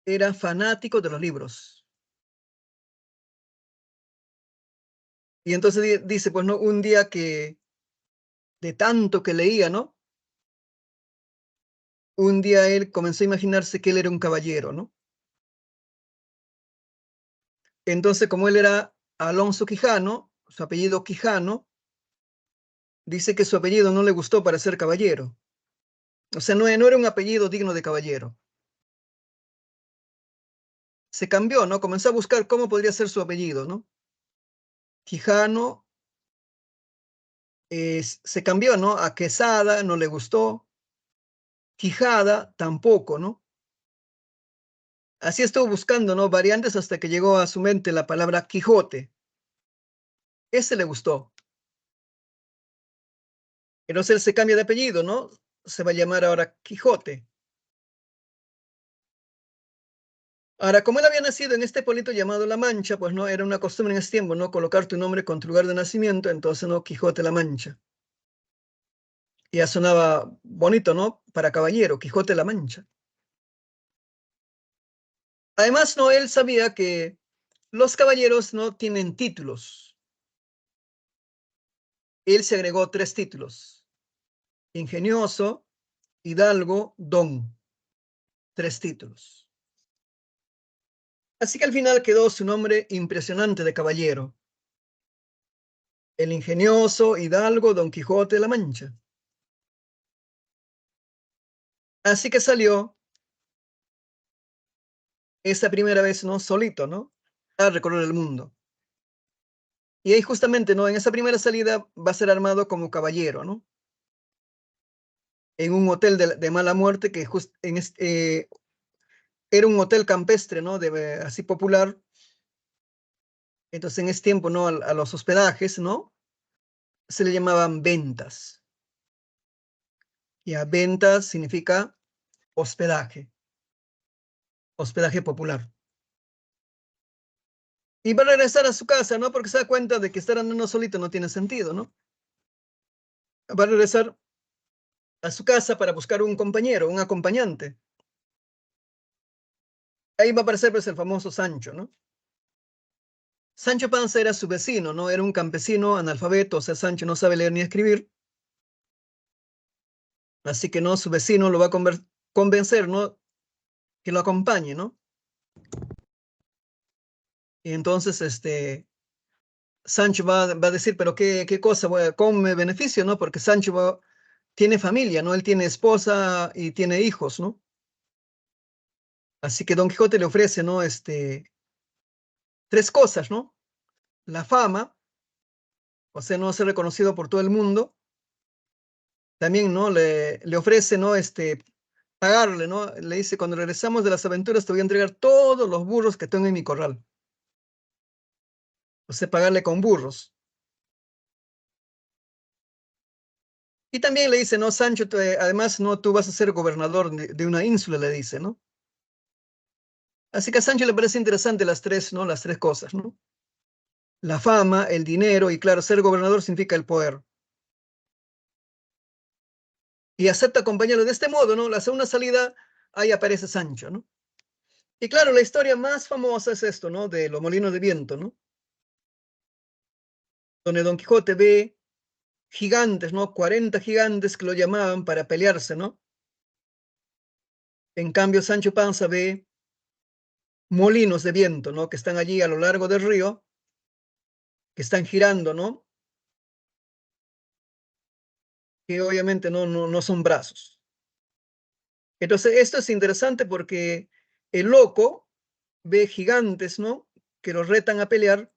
era fanático de los libros. Y entonces dice, pues, ¿no? Un día que de tanto que leía, ¿no? Un día él comenzó a imaginarse que él era un caballero, ¿no? Entonces, como él era Alonso Quijano, su apellido Quijano, dice que su apellido no le gustó para ser caballero. O sea, no era un apellido digno de caballero. Se cambió, ¿no? Comenzó a buscar cómo podría ser su apellido, ¿no? Quijano se cambió, ¿no? A Quesada, no le gustó. Quijada, tampoco, ¿no? Así estuvo buscando, ¿no? Variantes hasta que llegó a su mente la palabra Quijote. Ese le gustó. Entonces él se cambia de apellido, ¿no? Se va a llamar ahora Quijote. Ahora, como él había nacido en este pueblito llamado La Mancha, pues no era una costumbre en ese tiempo, ¿no? Colocar tu nombre con tu lugar de nacimiento, entonces, ¿no? Quijote La Mancha. Y ya sonaba bonito, ¿no? Para caballero, Quijote La Mancha. Además, no, él sabía que los caballeros no tienen títulos. Él se agregó 3 títulos: ingenioso, hidalgo, don. 3 títulos. Así que al final quedó su nombre impresionante de caballero: el ingenioso hidalgo Don Quijote de la Mancha. Así que salió esa primera vez, ¿no? Solito, ¿no? A recorrer el mundo. Y ahí justamente, ¿no? En esa primera salida va a ser armado como caballero, ¿no? En un hotel de mala muerte que era un hotel campestre, ¿no? Así popular. Entonces en ese tiempo, ¿no? A los hospedajes, ¿no? Se le llamaban ventas. Y a ventas significa hospedaje, hospedaje popular. Y va a regresar a su casa, ¿no? Porque se da cuenta de que estar andando solito no tiene sentido, ¿no? Va a regresar a su casa para buscar un compañero, un acompañante. Ahí va a aparecer pues el famoso Sancho, ¿no? Sancho Panza era su vecino, ¿no? Era un campesino analfabeto, o sea, Sancho no sabe leer ni escribir. Así que, ¿no? Su vecino lo va a convencer, ¿no? Que lo acompañe, ¿no? Y entonces, Sancho va a decir, pero ¿qué cosa? ¿Cómo me beneficio, no? Porque Sancho tiene familia, ¿no? Él tiene esposa y tiene hijos, ¿no? Así que Don Quijote le ofrece, ¿no? 3 cosas, ¿no? La fama, o sea, no ser reconocido por todo el mundo. También, ¿no? Le ofrece, ¿no? Pagarle, ¿no? Le dice, cuando regresamos de las aventuras te voy a entregar todos los burros que tengo en mi corral. O sea, pagarle con burros. Y también le dice, ¿no? Sancho, además, ¿no? Tú vas a ser gobernador de una ínsula, le dice, ¿no? Así que a Sancho le parece interesante las 3, ¿no? Las 3 cosas, ¿no? La fama, el dinero y claro, ser gobernador significa el poder. Y acepta acompañarlo de este modo, ¿no? La segunda salida, ahí aparece Sancho, ¿no? Y claro, la historia más famosa es esto, ¿no? De los molinos de viento, ¿no? Donde Don Quijote ve gigantes, ¿no? 40 gigantes que lo llamaban para pelearse, ¿no? En cambio, Sancho Panza ve molinos de viento, ¿no? Que están allí a lo largo del río, que están girando, ¿no? Que obviamente no son brazos. Entonces, esto es interesante porque el loco ve gigantes, ¿no? Que los retan a pelear.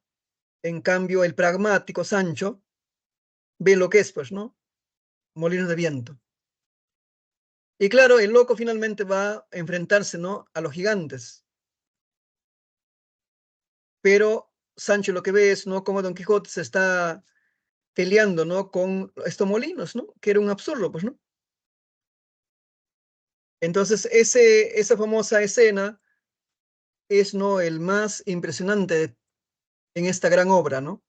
En cambio, el pragmático Sancho ve lo que es, pues, ¿no? Molinos de viento. Y claro, el loco finalmente va a enfrentarse, ¿no? A los gigantes. Pero Sancho lo que ve es, ¿no? Como Don Quijote se está peleando, ¿no? Con estos molinos, ¿no? Que era un absurdo, pues, ¿no? Entonces, esa famosa escena es, ¿no? El más impresionante en esta gran obra, ¿no?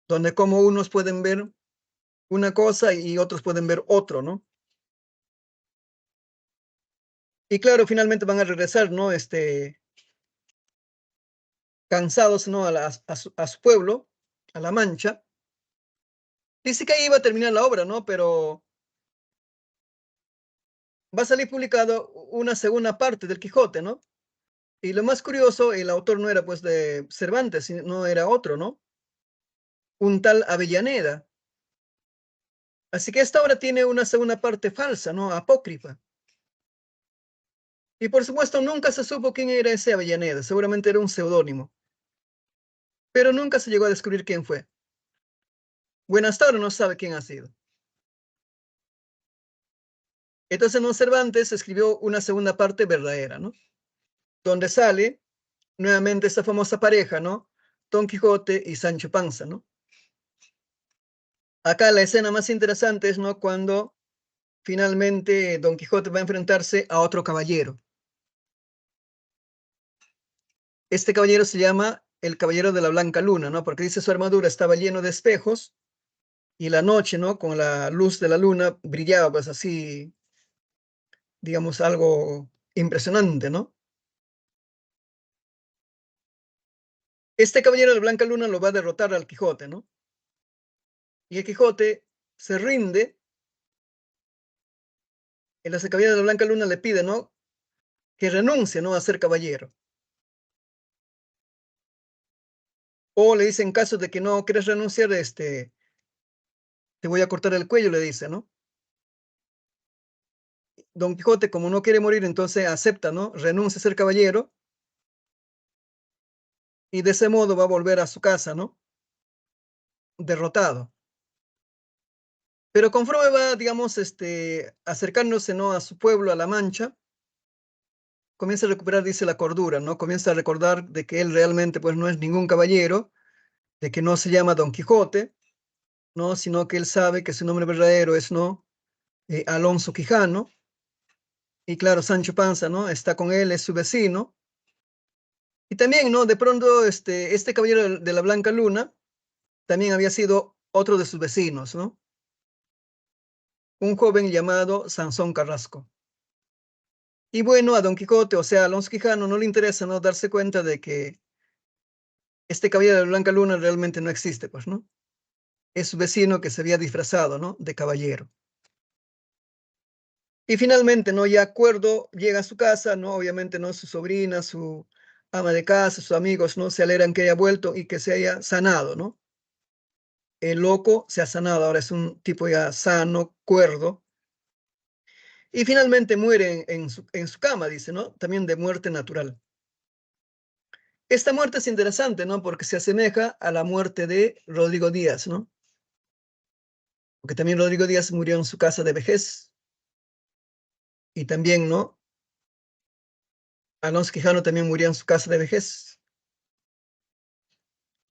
Donde como unos pueden ver una cosa y otros pueden ver otro, ¿no? Y claro, finalmente van a regresar, ¿no? Cansados, ¿no? A su pueblo, a La Mancha. Dice que ahí iba a terminar la obra, ¿no? Pero va a salir publicado una segunda parte del Quijote, ¿no? Y lo más curioso, el autor no era pues de Cervantes, no era otro, ¿no? Un tal Avellaneda. Así que esta obra tiene una segunda parte falsa, ¿no? Apócrifa. Y por supuesto nunca se supo quién era ese Avellaneda, seguramente era un seudónimo, pero nunca se llegó a descubrir quién fue. Bueno, hasta ahora no sabe quién ha sido. Entonces, no, Cervantes escribió una segunda parte verdadera, ¿no? Donde sale nuevamente esta famosa pareja, ¿no? Don Quijote y Sancho Panza, ¿no? Acá la escena más interesante es, ¿no? Cuando finalmente Don Quijote va a enfrentarse a otro caballero. Este caballero se llama el Caballero de la Blanca Luna, ¿no? Porque dice su armadura estaba lleno de espejos y la noche, ¿no? Con la luz de la luna brillaba, pues así, digamos, algo impresionante, ¿no? Este Caballero de la Blanca Luna lo va a derrotar al Quijote, ¿no? Y el Quijote se rinde. El Caballero de la Blanca Luna le pide, ¿no? Que renuncie, ¿no? A ser caballero. O le dice, en caso de que no quieres renunciar, te voy a cortar el cuello, le dice, ¿no? Don Quijote, como no quiere morir, entonces acepta, ¿no? Renuncia a ser caballero y de ese modo va a volver a su casa, ¿no? Derrotado. Pero conforme va, digamos, acercándose, ¿no? A su pueblo, a La Mancha, comienza a recuperar, dice, la cordura, ¿no? Comienza a recordar de que él realmente, pues, no es ningún caballero, de que no se llama Don Quijote, ¿no? Sino que él sabe que su nombre verdadero es, ¿no? Alonso Quijano. Y claro, Sancho Panza, ¿no? Está con él, es su vecino. Y también, ¿no? De pronto, este caballero de la Blanca Luna también había sido otro de sus vecinos, ¿no? Un joven llamado Sansón Carrasco. Y bueno, a Don Quijote, o sea, a Alonso Quijano, no le interesa, ¿no? Darse cuenta de que este caballero de la Blanca Luna realmente no existe, pues, ¿no? Es su vecino que se había disfrazado, ¿no? De caballero. Y finalmente, ¿no? Ya acuerdo, llega a su casa, ¿no? Obviamente, ¿no? Su sobrina, su ama de casa, sus amigos, ¿no? Se alegran que haya vuelto y que se haya sanado, ¿no? El loco se ha sanado, ahora es un tipo ya sano, cuerdo. Y finalmente muere en su cama, dice, ¿no? También de muerte natural. Esta muerte es interesante, ¿no? Porque se asemeja a la muerte de Rodrigo Díaz, ¿no? Porque también Rodrigo Díaz murió en su casa de vejez. Y también, ¿no? Alonso Quijano también murió en su casa de vejez.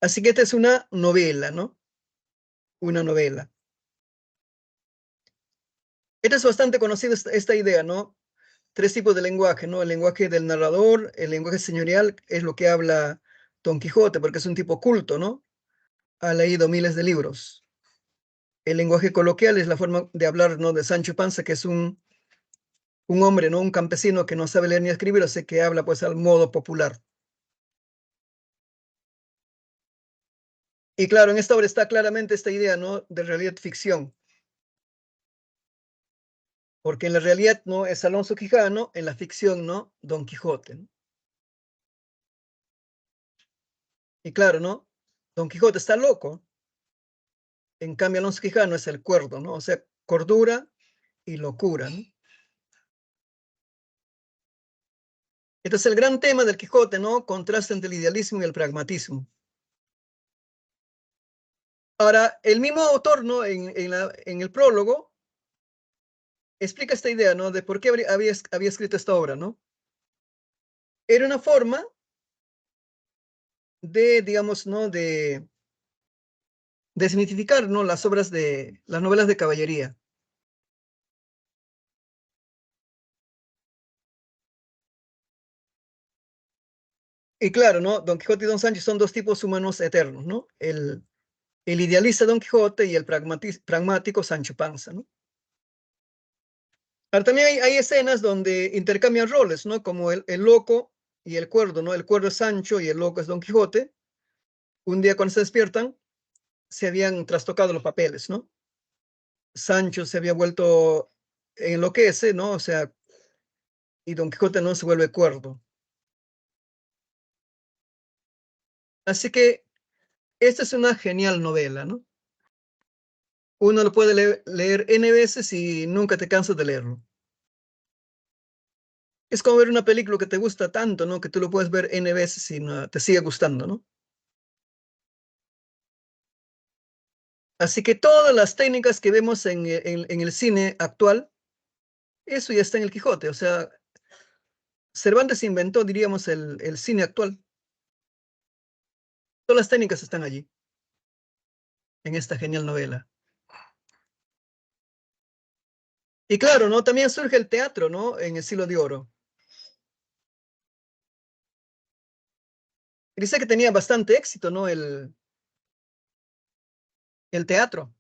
Así que esta es una novela, ¿no? Una novela. Esta es bastante conocida esta idea, ¿no? Tres tipos de lenguaje, ¿no? El lenguaje del narrador, el lenguaje señorial es lo que habla Don Quijote, porque es un tipo culto, ¿no? Ha leído miles de libros. El lenguaje coloquial es la forma de hablar, ¿no? De Sancho Panza, que es un hombre, ¿no? Un campesino que no sabe leer ni escribir, o sea que habla pues al modo popular. Y claro, en esta obra está claramente esta idea, ¿no? De realidad ficción. Porque en la realidad, ¿no? Es Alonso Quijano, en la ficción, ¿no? Don Quijote, ¿no? Y claro, ¿no? Don Quijote está loco. En cambio, Alonso Quijano es el cuerdo, ¿no? O sea, cordura y locura, ¿no? Entonces, el gran tema del Quijote, ¿no? Contrasta entre el idealismo y el pragmatismo. Ahora, el mismo autor, ¿no? En el prólogo, explica esta idea, ¿no? De por qué había escrito esta obra, ¿no? Era una forma de, digamos, ¿no? De desmitificar, ¿no? Las novelas de caballería. Y claro, ¿no? Don Quijote y Don Sancho son dos tipos humanos eternos, ¿no? El idealista Don Quijote y el pragmático Sancho Panza, ¿no? Ahora también hay escenas donde intercambian roles, ¿no? Como el loco y el cuerdo, ¿no? El cuerdo es Sancho y el loco es Don Quijote. Un día cuando se despiertan, se habían trastocado los papeles, ¿no? Sancho se había vuelto enloquece, ¿no? O sea, y Don Quijote no se vuelve cuerdo. Así que esta es una genial novela, ¿no? Uno lo puede leer N veces y nunca te cansas de leerlo. Es como ver una película que te gusta tanto, ¿no? Que tú lo puedes ver N veces y no, te sigue gustando, ¿no? Así que todas las técnicas que vemos en el cine actual, eso ya está en el Quijote. O sea, Cervantes inventó, diríamos, el cine actual. Todas las técnicas están allí, en esta genial novela. Y claro, ¿no? También surge el teatro, ¿no? En el Siglo de Oro. Y dice que tenía bastante éxito, ¿no? El teatro.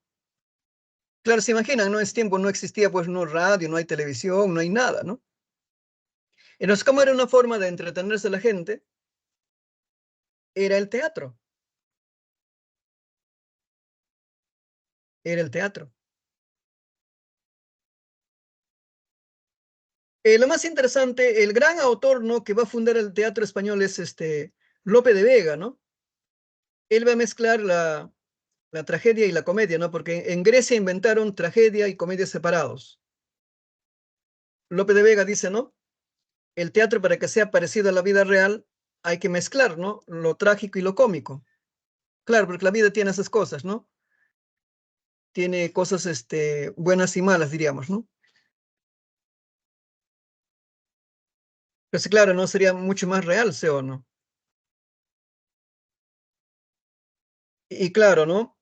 Claro, se imaginan, ¿no? En ese tiempo no existía, pues, no radio, no hay televisión, no hay nada, ¿no? Entonces, ¿cómo era una forma de entretenerse a la gente? Era el teatro. Era el teatro. Lo más interesante, el gran autor, ¿no? Que va a fundar el teatro español es Lope de Vega, ¿no? Él va a mezclar la tragedia y la comedia, ¿no? Porque en Grecia inventaron tragedia y comedia separados. Lope de Vega dice, ¿no? El teatro para que sea parecido a la vida real hay que mezclar, ¿no? Lo trágico y lo cómico. Claro, porque la vida tiene esas cosas, ¿no? Tiene cosas buenas y malas, diríamos, ¿no? Pero sí, claro, no sería mucho más real, ¿sí o no? Y claro, ¿no?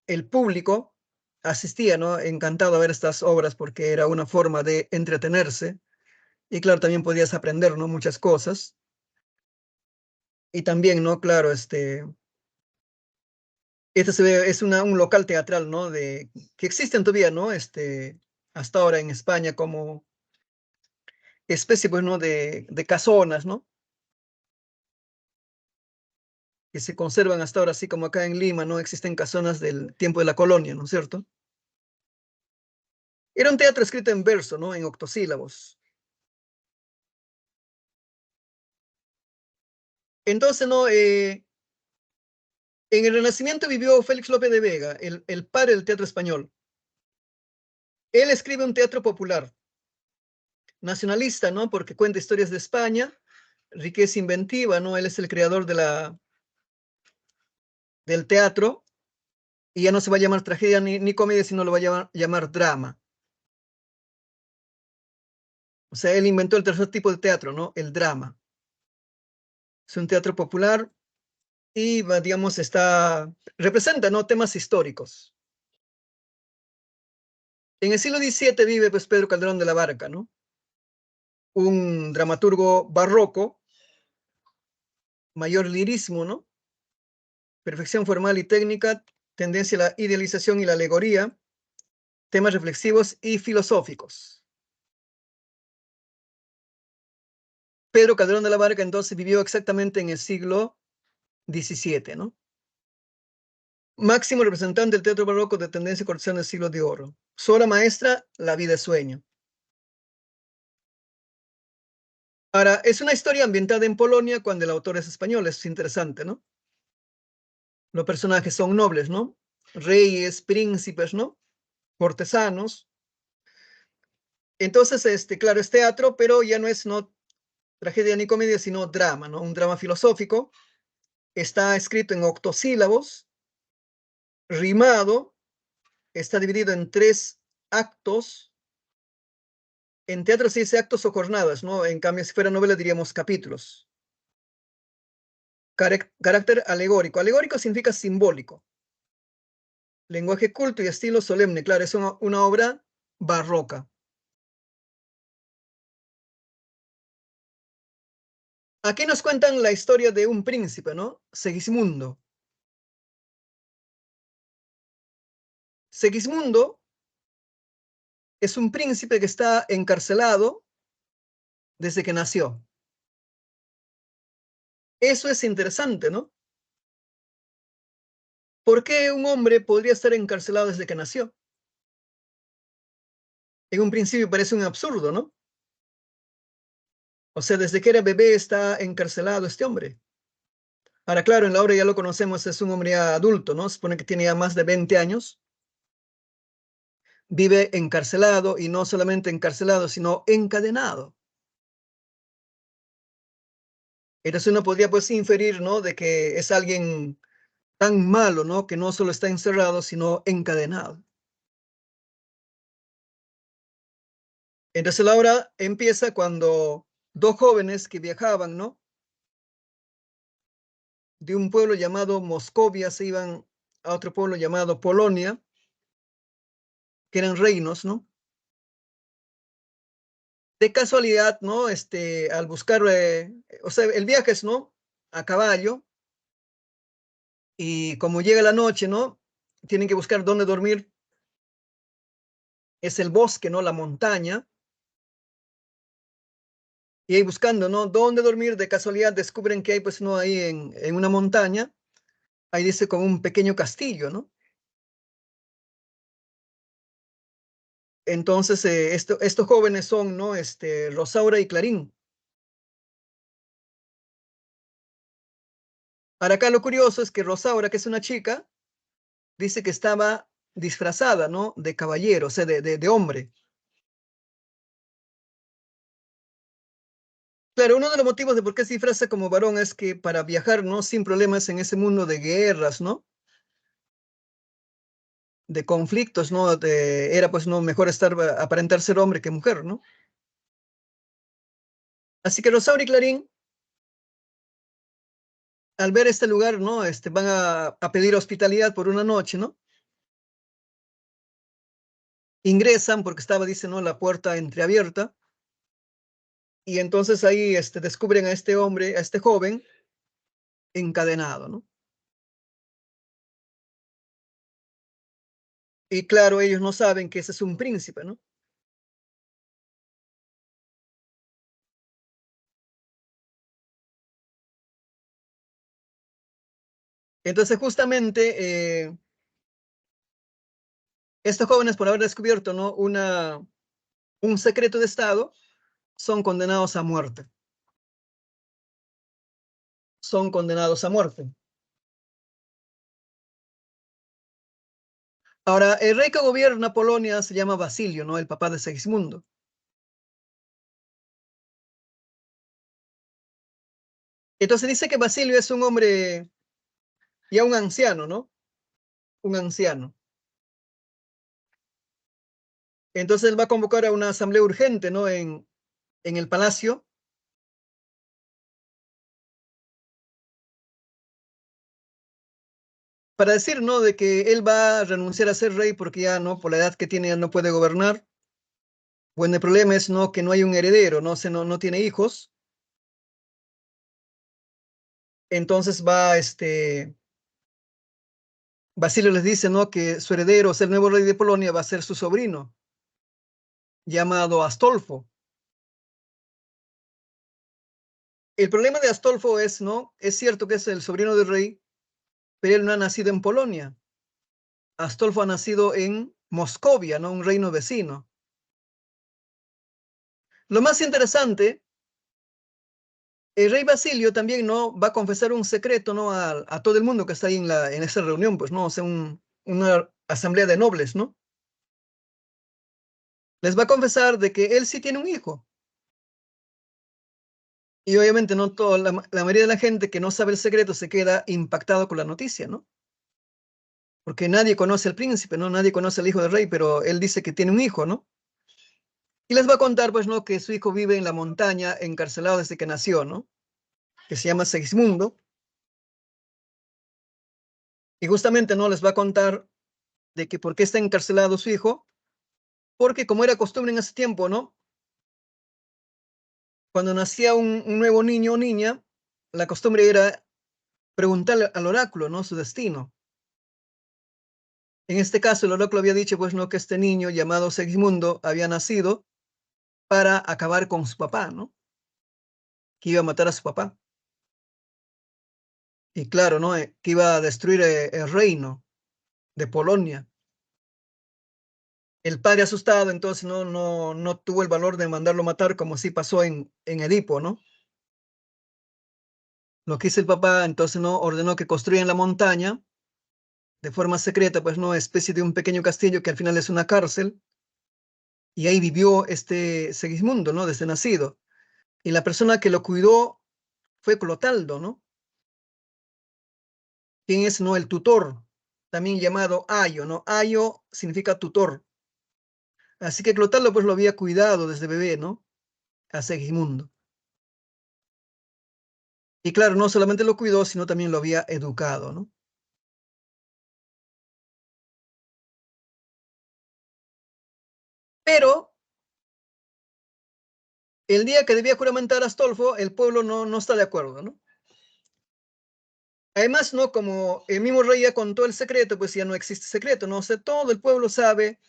El público asistía, ¿no? Encantado a ver estas obras porque era una forma de entretenerse. Y claro, también podías aprender, ¿no? Muchas cosas. Y también, ¿no? Claro, este se ve, es un local teatral, ¿no? Que existen todavía, ¿no? Hasta ahora en España como especie, pues, ¿no? De casonas, ¿no? Que se conservan hasta ahora, así como acá en Lima, ¿no? Existen casonas del tiempo de la colonia, ¿no es cierto? Era un teatro escrito en verso, ¿no? En octosílabos. Entonces, ¿no? En el Renacimiento vivió Félix López de Vega, el padre del teatro español. Él escribe un teatro popular, nacionalista, ¿no? Porque cuenta historias de España, riqueza inventiva, ¿no? Él es el creador del teatro y ya no se va a llamar tragedia ni comedia, sino lo va a llamar drama. O sea, él inventó el tercer tipo de teatro, ¿no? El drama. Es un teatro popular y, digamos, representa, ¿no? Temas históricos. En el siglo XVII vive, pues, Pedro Calderón de la Barca, ¿no? Un dramaturgo barroco, mayor lirismo, ¿no? Perfección formal y técnica, tendencia a la idealización y la alegoría, temas reflexivos y filosóficos. Pedro Calderón de la Barca entonces vivió exactamente en el siglo XVII, ¿no? máximo representante del teatro barroco de tendencia cortesana del siglo de oro. Su obra maestra, La vida es sueño. Ahora, es una historia ambientada en Polonia cuando el autor es español, es interesante, ¿no? Los personajes son nobles, ¿no? Reyes, príncipes, ¿no? Cortesanos. Entonces, claro, es teatro, pero ya no es no tragedia ni comedia, sino drama, ¿no? Un drama filosófico. Está escrito en octosílabos, rimado, está dividido en 3 actos. En teatro se dice actos o jornadas, ¿no? En cambio, si fuera novela diríamos capítulos. Carácter alegórico. Alegórico significa simbólico. Lenguaje culto y estilo solemne. Claro, es una obra barroca. Aquí nos cuentan la historia de un príncipe, ¿no? Segismundo. Segismundo es un príncipe que está encarcelado desde que nació. Eso es interesante, ¿no? ¿Por qué un hombre podría estar encarcelado desde que nació? En un principio parece un absurdo, ¿no? O sea, desde que era bebé está encarcelado este hombre. Ahora, claro, en la obra ya lo conocemos, es un hombre ya adulto, ¿no? Se supone que tiene ya más de 20 años. Vive encarcelado y no solamente encarcelado, sino encadenado. Entonces uno podría pues inferir, ¿no? De que es alguien tan malo, ¿no? Que no solo está encerrado, sino encadenado. Entonces la obra empieza cuando 2 jóvenes que viajaban, ¿no? De un pueblo llamado Moscovia se iban a otro pueblo llamado Polonia, que eran reinos, ¿no? De casualidad, ¿no? Al buscar, o sea, el viaje es, ¿no? A caballo, y como llega la noche, ¿no? Tienen que buscar dónde dormir. Es el bosque, ¿no? La montaña. Y ahí buscando, ¿no? Dónde dormir, de casualidad descubren que hay, pues, ¿no? Ahí en una montaña, ahí dice como un pequeño castillo, ¿no? Entonces, estos jóvenes son, ¿no? Rosaura y Clarín. Ahora acá lo curioso es que Rosaura, que es una chica, dice que estaba disfrazada, ¿no? De caballero, o sea, de hombre. Claro, uno de los motivos de por qué se disfraza como varón es que para viajar, ¿no? Sin problemas en ese mundo de guerras, ¿no? De conflictos, ¿no? Era pues no mejor aparentar ser hombre que mujer, ¿no? Así que Rosaura y Clarín, al ver este lugar, ¿no? Van a pedir hospitalidad por una noche, ¿no? Ingresan porque estaba, dice, ¿no? La puerta entreabierta. Y entonces ahí descubren a este hombre, a este joven, encadenado, ¿no? Y claro, ellos no saben que ese es un príncipe, ¿no? Entonces, justamente, estos jóvenes, por haber descubierto, ¿no? Un secreto de Estado, son condenados a muerte. Son condenados a muerte. Ahora, el rey que gobierna Polonia se llama Basilio, ¿no? El papá de Segismundo. Entonces dice que Basilio es un hombre, ya un anciano, ¿no? Un anciano. Entonces él va a convocar a una asamblea urgente, ¿no? En el palacio, para decir, ¿no? De que él va a renunciar a ser rey porque ya, ¿no? Por la edad que tiene ya no puede gobernar. Bueno, el problema es, ¿no? Que no hay un heredero, ¿no? No tiene hijos. Entonces Basilio les dice, ¿no? Que su heredero, o sea, el nuevo rey de Polonia, va a ser su sobrino, llamado Astolfo. El problema de Astolfo es, ¿no? Es cierto que es el sobrino del rey, pero él no ha nacido en Polonia. Astolfo ha nacido en Moscovia, ¿no? Un reino vecino. Lo más interesante, el rey Basilio también, ¿no? Va a confesar un secreto, ¿no? A todo el mundo que está ahí en esa reunión, pues, ¿no? O sea, una asamblea de nobles, ¿no? Les va a confesar de que él sí tiene un hijo. Y obviamente no toda la mayoría de la gente que no sabe el secreto se queda impactado con la noticia, ¿no? Porque nadie conoce al príncipe, ¿no? Nadie conoce al hijo del rey, pero él dice que tiene un hijo, ¿no? Y les va a contar, pues, ¿no? Que su hijo vive en la montaña, encarcelado desde que nació, ¿no? Que se llama Segismundo. Y justamente, ¿no? Les va a contar de que por qué está encarcelado su hijo, porque como era costumbre en ese tiempo, ¿no? Cuando nacía un nuevo niño o niña, la costumbre era preguntarle al oráculo, ¿no? Su destino. En este caso, el oráculo había dicho, pues, ¿no? Que este niño llamado Segismundo había nacido para acabar con su papá, ¿no? Que iba a matar a su papá. Y claro, ¿no? Que iba a destruir el reino de Polonia. El padre asustado, entonces no tuvo el valor de mandarlo matar como sí pasó en Edipo, ¿no? Lo que hizo el papá, entonces no ordenó que construyan la montaña de forma secreta, pues no, especie de un pequeño castillo que al final es una cárcel, y ahí vivió este Segismundo, ¿no? Desde nacido. Y la persona que lo cuidó fue Clotaldo, ¿no? Quien es, ¿no? El tutor, también llamado Ayo, ¿no? Ayo significa tutor. Así que Clotaldo pues lo había cuidado desde bebé, ¿no? A Segismundo. Y claro, no solamente lo cuidó, sino también lo había educado, ¿no? Pero el día que debía juramentar a Astolfo, el pueblo no está de acuerdo, ¿no? Además, ¿no? Como el mismo rey ya contó el secreto, pues ya no existe secreto, ¿no? O sea, todo el pueblo sabe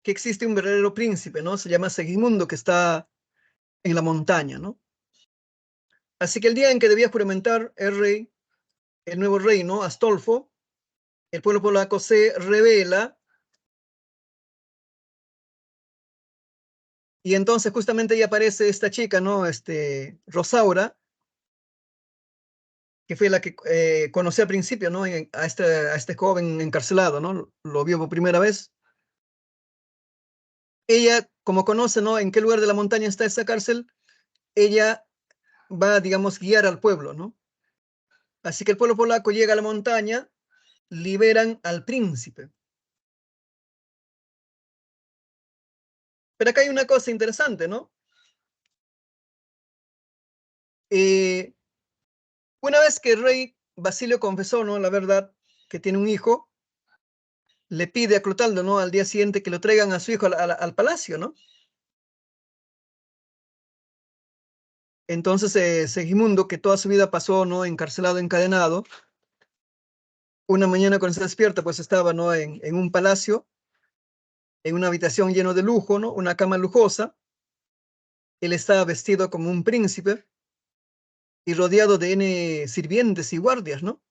que existe un verdadero príncipe, ¿no? Se llama Segismundo, que está en la montaña, ¿no? Así que el día en que debía juramentar el rey, el nuevo rey, ¿no? Astolfo, el pueblo polaco se revela y entonces justamente ahí aparece esta chica, ¿no? Rosaura, que fue la que conocí al principio, ¿no? A este joven encarcelado, ¿no? Lo vio por primera vez. Ella, como conoce, ¿no? En qué lugar de la montaña está esa cárcel, ella va, digamos, guiar al pueblo, ¿no? Así que el pueblo polaco llega a la montaña, liberan al príncipe. Pero acá hay una cosa interesante, ¿no? Eh, una vez que el rey Basilio confesó, ¿no? La verdad, que tiene un hijo, le pide a Clotaldo, ¿no? Al día siguiente que lo traigan a su hijo al palacio, ¿no? Entonces, Segismundo, que toda su vida pasó, ¿no? Encarcelado, encadenado, una mañana cuando se despierta, pues estaba, ¿no? En un palacio, en una habitación lleno de lujo, ¿no? Una cama lujosa. Él estaba vestido como un príncipe y rodeado de N sirvientes y guardias, ¿no?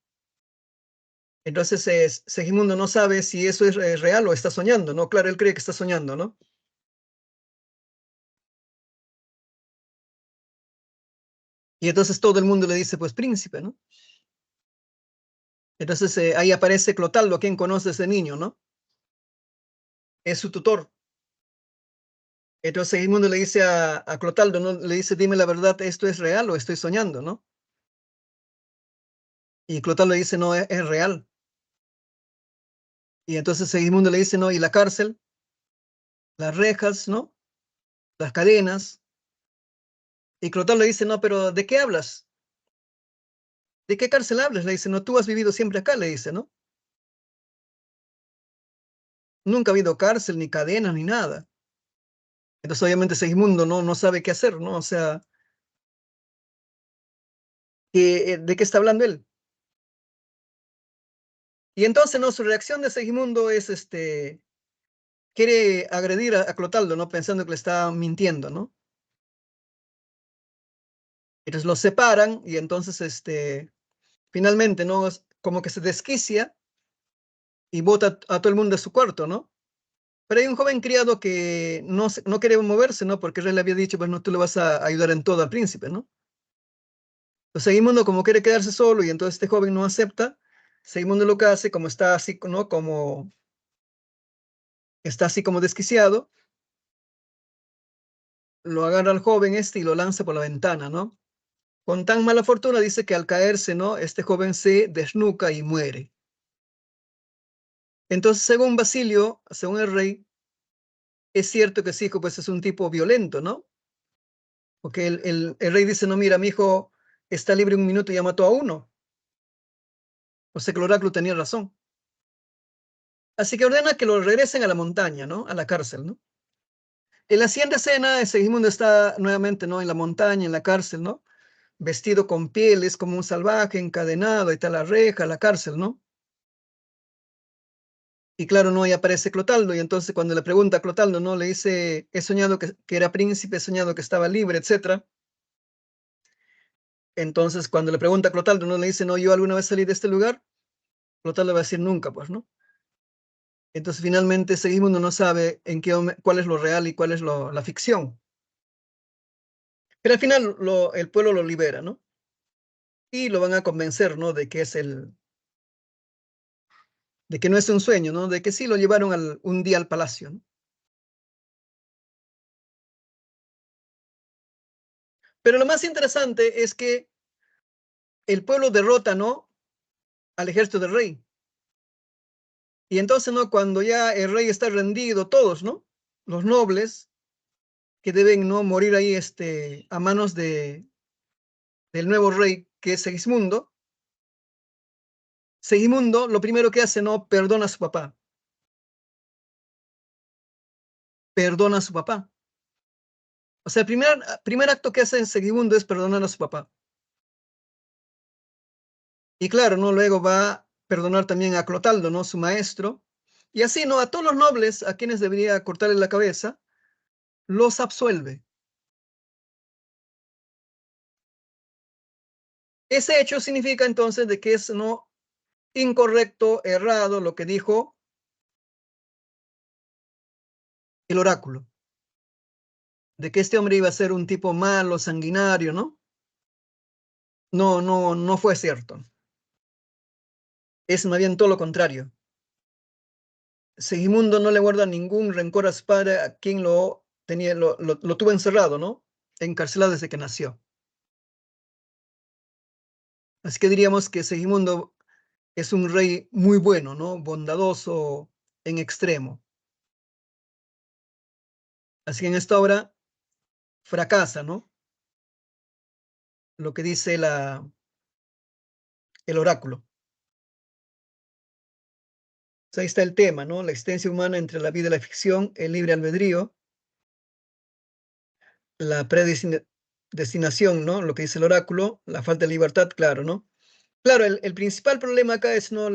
Entonces, Segismundo no sabe si eso es real o está soñando, ¿no? Claro, él cree que está soñando, ¿no? Y entonces todo el mundo le dice, pues príncipe, ¿no? Entonces ahí aparece Clotaldo, quien conoce a ese niño, ¿no? Es su tutor. Entonces Segismundo le dice a Clotaldo, ¿no? Le dice, dime la verdad, ¿esto es real o estoy soñando, ¿no? Y Clotaldo le dice, no, es real. Y entonces Segismundo le dice, no, y la cárcel, las rejas, ¿no? Las cadenas. Y Clotaldo le dice, no, pero ¿de qué hablas? ¿De qué cárcel hablas? Le dice, no, tú has vivido siempre acá, le dice, ¿no? Nunca ha habido cárcel, ni cadenas, ni nada. Entonces obviamente Segismundo no sabe qué hacer, ¿no? O sea, ¿de qué está hablando él? Y entonces, ¿no? Su reacción de Segismundo es, quiere agredir a Clotaldo, ¿no? Pensando que le está mintiendo, ¿no? Entonces los separan y entonces, finalmente, ¿no? Como que se desquicia y bota a todo el mundo de su cuarto, ¿no? Pero hay un joven criado que no quiere moverse, ¿no? Porque el rey le había dicho, pues no, tú le vas a ayudar en todo al príncipe, ¿no? Entonces Segimundo como quiere quedarse solo y entonces este joven no acepta, Segimundo lo que hace, como está así, ¿no? Como está así como desquiciado, lo agarra al joven este y lo lanza por la ventana, ¿no? Con tan mala fortuna dice que al caerse, ¿no? Este joven se desnuca y muere. Entonces, según Basilio, según el rey, es cierto que su hijo pues es un tipo violento, ¿no? Porque el rey dice, no, mira, mi hijo está libre un minuto y ya mató a uno. O sea que el oráculo tenía razón. Así que ordena que lo regresen a la montaña, ¿no? A la cárcel, ¿no? En la siguiente escena, Segismundo está nuevamente, ¿no? En la montaña, en la cárcel, ¿no? Vestido con pieles como un salvaje, encadenado, ahí está la reja, la cárcel, ¿no? Y claro, no, ahí aparece Clotaldo, y entonces cuando le pregunta a Clotaldo, ¿no? Le dice, he soñado que era príncipe, he soñado que estaba libre, etcétera. Entonces, cuando le pregunta a Clotaldo, ¿no? Le dice, no, yo alguna vez salí de este lugar, Clotaldo va a decir nunca, pues, ¿no? Entonces, finalmente, Segismundo no sabe cuál es lo real y cuál es la ficción. Pero al final el pueblo lo libera, ¿no? Y lo van a convencer, ¿no? De que no es un sueño, ¿no? De que sí lo llevaron un día al palacio, ¿no? Pero lo más interesante es que el pueblo derrota, ¿no? Al ejército del rey. Y entonces, ¿no? Cuando ya el rey está rendido, todos, ¿no? Los nobles que deben, ¿no? Morir ahí, a manos del nuevo rey, que es Segismundo. Segismundo, lo primero que hace, ¿no? Perdona a su papá. Perdona a su papá. O sea, el primer acto que hace Segismundo es perdonar a su papá. Y claro, ¿no? Luego va a perdonar también a Clotaldo, ¿no? Su maestro. Y así, ¿no? A todos los nobles a quienes debería cortarle la cabeza, los absuelve. Ese hecho significa entonces de que es, ¿no? Incorrecto, errado lo que dijo el oráculo, de que este hombre iba a ser un tipo malo, sanguinario, ¿no? No, no, no fue cierto. Es más bien todo lo contrario. Segimundo no le guarda ningún rencor a su padre, a quien lo tuvo encerrado, ¿no? Encarcelado desde que nació. Así que diríamos que Segimundo es un rey muy bueno, ¿no? Bondadoso en extremo. Así que en esta obra fracasa, ¿no? Lo que dice el oráculo. Ahí está el tema, ¿no? La existencia humana entre la vida y la ficción, el libre albedrío, la predestinación, ¿no? Lo que dice el oráculo, la falta de libertad, claro, ¿no? Claro, el principal problema acá es, ¿no?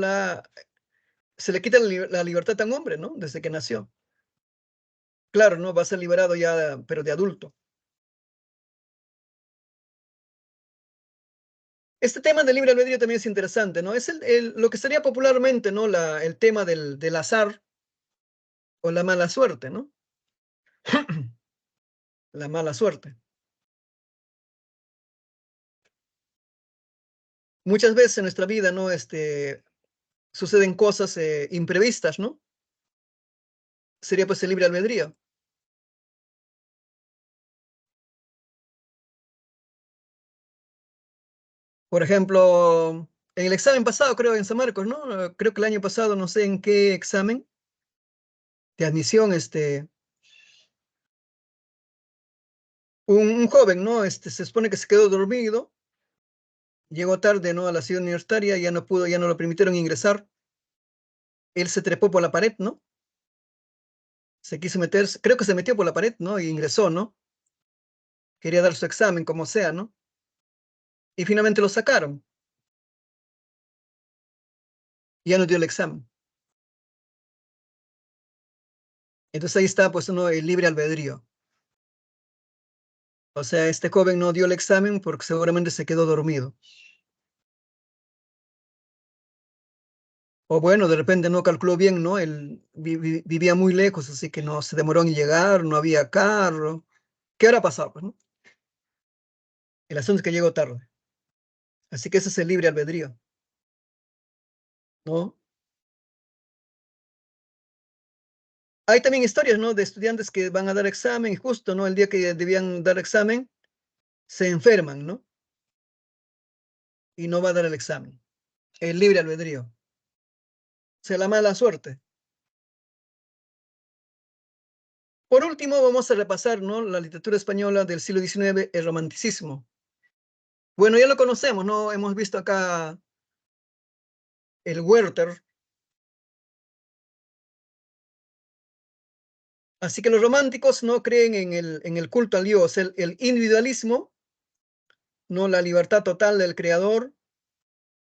Se le quita la libertad a un hombre, ¿no? Desde que nació. Claro, ¿no? Va a ser liberado ya, pero de adulto. Este tema del libre albedrío también es interesante, ¿no? Es lo que sería popularmente, ¿no? El tema del azar o la mala suerte, ¿no? La mala suerte. Muchas veces en nuestra vida, ¿no? Suceden cosas imprevistas, ¿no? Sería pues el libre albedrío. Por ejemplo, en el examen pasado, creo, en San Marcos, ¿no? Creo que el año pasado, no sé en qué examen de admisión, un joven, ¿no? Se supone que se quedó dormido, llegó tarde, ¿no? A la ciudad universitaria, ya no pudo, ya no lo permitieron ingresar. Él se trepó por la pared, ¿no? Se quiso meter, creo que se metió por la pared, ¿no? Y ingresó, ¿no? Quería dar su examen, como sea, ¿no? Y finalmente lo sacaron. Ya no dio el examen. Entonces ahí está, pues, uno, el libre albedrío. O sea, este joven no dio el examen porque seguramente se quedó dormido. O bueno, de repente no calculó bien, ¿no? Él vivía muy lejos, así que no se demoró en llegar, no había carro. ¿Qué habrá pasado, pues, no? El asunto es que llegó tarde. Así que ese es el libre albedrío, ¿no? Hay también historias, ¿no? De estudiantes que van a dar examen y justo, ¿no? El día que debían dar examen, se enferman, ¿no? Y no va a dar el examen. El libre albedrío. O sea, la mala suerte. Por último, vamos a repasar, ¿no? La literatura española del siglo XIX, el romanticismo. Bueno, ya lo conocemos, ¿no? Hemos visto acá el Werther. Así que los románticos no creen en el culto al Dios, el individualismo, no la libertad total del creador.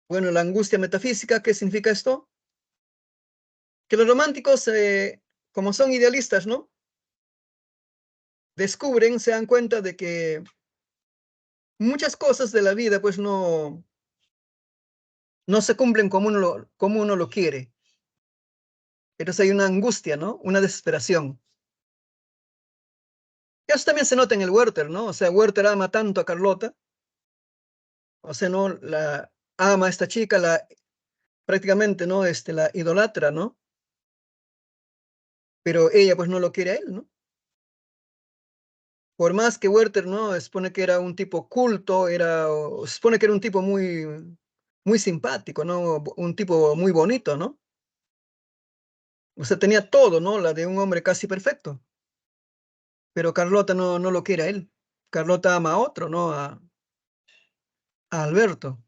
Bueno, la angustia metafísica, ¿qué significa esto? Que los románticos, como son idealistas, ¿no? Descubren, se dan cuenta de que muchas cosas de la vida, pues no se cumplen como uno lo quiere. Entonces hay una angustia, ¿no? Una desesperación. Y eso también se nota en el Werther, ¿no? O sea, Werther ama tanto a Carlota, o sea, no la ama a esta chica, la prácticamente, ¿no? La idolatra, ¿no? Pero ella pues no lo quiere a él, ¿no? Por más que Werther, ¿no? Expone que era un tipo culto, se supone que era un tipo muy simpático, ¿no? Un tipo muy bonito, ¿no? O sea, tenía todo, ¿no? La de un hombre casi perfecto. Pero Carlota no lo quiere a él. Carlota ama a otro, ¿no? A Alberto.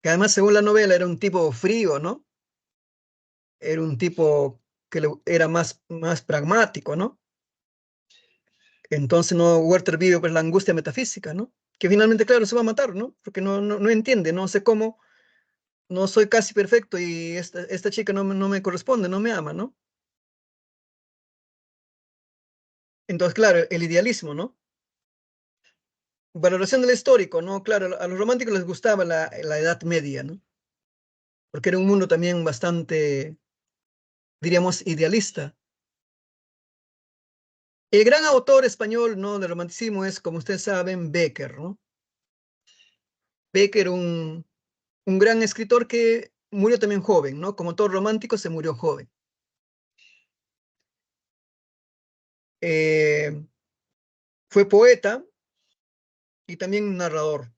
Que además, según la novela, era un tipo frío, ¿no? Era un tipo que era más pragmático, ¿no? Entonces, no, Werther vive pues la angustia metafísica, ¿no? Que finalmente, claro, se va a matar, ¿no? Porque no entiende, no sé cómo, no soy casi perfecto y esta chica no me corresponde, no me ama, ¿no? Entonces, claro, el idealismo, ¿no? Valoración del histórico, ¿no? Claro, a los románticos les gustaba la Edad Media, ¿no? Porque era un mundo también bastante, diríamos, idealista. El gran autor español, ¿no? Del romanticismo es, como ustedes saben, Bécquer, ¿no? Bécquer, un gran escritor que murió también joven, ¿no? Como todo romántico, se murió joven. Eh, Fue poeta y también narrador.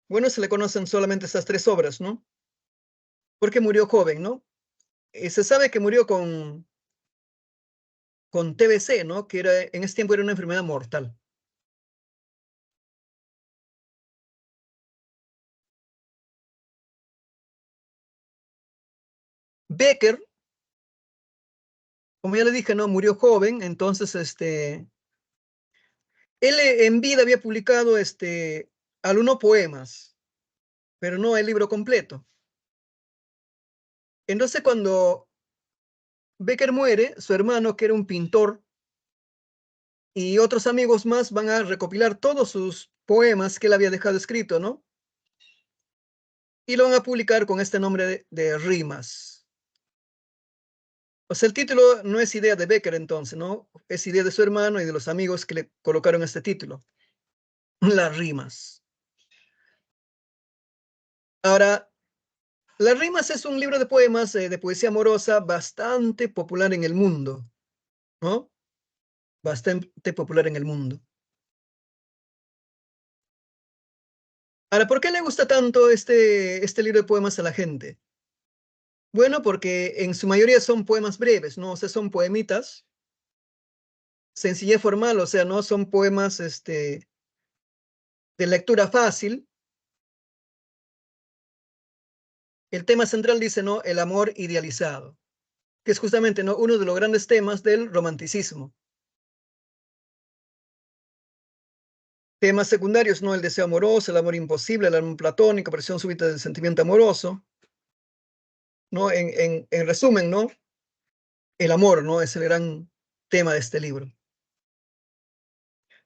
Bueno, se le conocen solamente estas tres obras, ¿no? Porque murió joven, ¿no? Se sabe que murió con TBC, ¿no? Que era, en ese tiempo era una enfermedad mortal. Becker, como ya le dije, ¿no? Murió joven, entonces, él en vida había publicado, algunos poemas, pero no el libro completo. Entonces, cuando Becker muere, su hermano, que era un pintor, y otros amigos más van a recopilar todos sus poemas que él había dejado escrito, ¿no? Y lo van a publicar con este nombre de Rimas. O sea, el título no es idea de Becker entonces, ¿no? Es idea de su hermano y de los amigos que le colocaron este título, Las Rimas. Ahora, Las Rimas es un libro de poemas, de poesía amorosa bastante popular en el mundo, ¿no? Bastante popular en el mundo. Ahora, ¿por qué le gusta tanto este libro de poemas a la gente? Bueno, porque en su mayoría son poemas breves, ¿no? O sea, son poemitas, sencillez formal, o sea, no son poemas, de lectura fácil. El tema central dice, ¿no? El amor idealizado, que es justamente, ¿no? Uno de los grandes temas del romanticismo. Temas secundarios, ¿no? El deseo amoroso, el amor imposible, el amor platónico, presión súbita del sentimiento amoroso, ¿no? En resumen, ¿no? El amor, ¿no? Es el gran tema de este libro.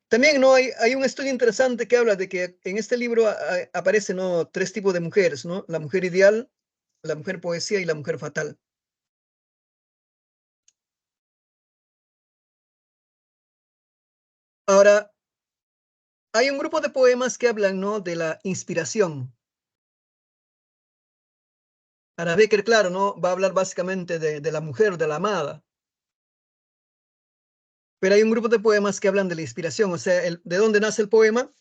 También, ¿no? Hay un estudio interesante que habla de que en este libro aparecen, ¿no? Tres tipos de mujeres, ¿no? La mujer ideal, la mujer poesía y la mujer fatal. Ahora, hay un grupo de poemas que hablan, ¿no?, de la inspiración. Ahora Becker, claro, ¿no?, va a hablar básicamente de la mujer, de la amada. Pero hay un grupo de poemas que hablan de la inspiración, o sea, ¿de dónde nace el poema?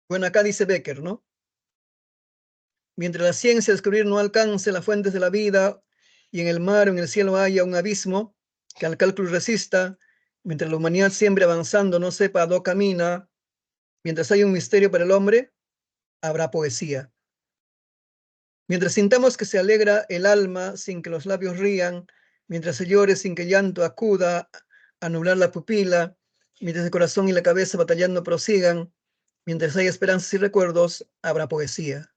Bueno, acá dice Becker, ¿no? Mientras la ciencia de descubrir no alcance las fuentes de la vida y en el mar o en el cielo haya un abismo que al cálculo resista, mientras la humanidad siempre avanzando no sepa a dónde camina, mientras haya un misterio para el hombre, habrá poesía. Mientras sintamos que se alegra el alma sin que los labios rían, mientras se llore sin que llanto acuda a nublar la pupila, mientras el corazón y la cabeza batallando prosigan, mientras haya esperanzas y recuerdos, habrá poesía.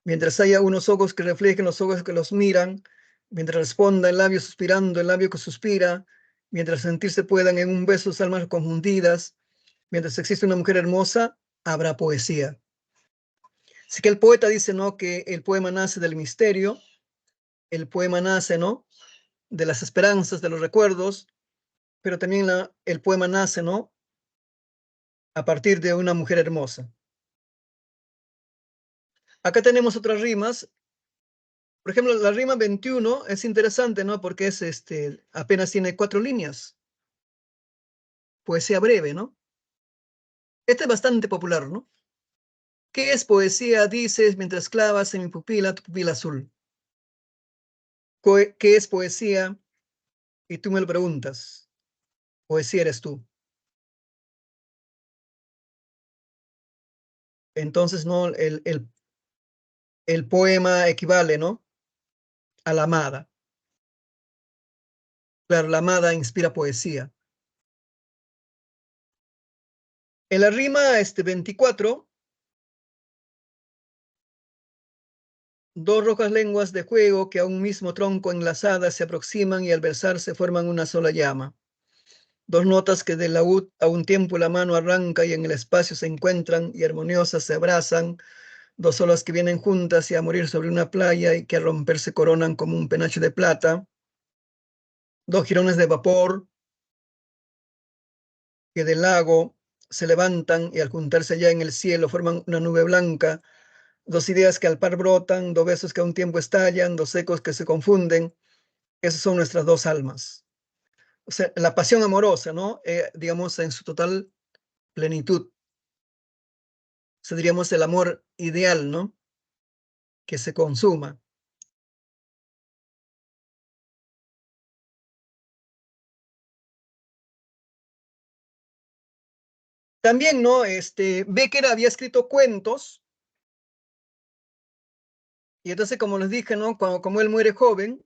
Mientras haya unos ojos que reflejen los ojos que los miran, mientras responda el labio suspirando, el labio que suspira, mientras sentirse puedan en un beso sus almas confundidas, mientras existe una mujer hermosa, habrá poesía. Así que el poeta dice, ¿no?, que el poema nace del misterio, el poema nace, ¿no?, de las esperanzas, de los recuerdos, pero también el poema nace, ¿no?, a partir de una mujer hermosa. Acá tenemos otras rimas. Por ejemplo, la rima 21 es interesante, ¿no?, porque es apenas tiene 4 líneas. Poesía breve, ¿no? Este es bastante popular, ¿no? ¿Qué es poesía? Dices mientras clavas en mi pupila tu pupila azul. ¿Qué es poesía? Y tú me lo preguntas. Poesía eres tú. Entonces, ¿no?, el poema equivale, ¿no?, a la amada. Claro, la amada inspira poesía. En la rima 24, dos rojas lenguas de juego que a un mismo tronco enlazadas se aproximan y al versarse forman una sola llama. Dos notas que del laúd a un tiempo la mano arranca y en el espacio se encuentran y armoniosas se abrazan. Dos olas que vienen juntas y a morir sobre una playa y que a romper se coronan como un penacho de plata. Dos jirones de vapor que del lago se levantan y al juntarse ya en el cielo forman una nube blanca. Dos ideas que al par brotan, dos besos que a un tiempo estallan, dos ecos que se confunden. Esas son nuestras dos almas. O sea, la pasión amorosa, ¿no? Digamos, en su total plenitud. O sea, diríamos el amor ideal, ¿no?, que se consuma. También, ¿no? Becker había escrito cuentos, y entonces, como les dije, ¿no?, como él muere joven,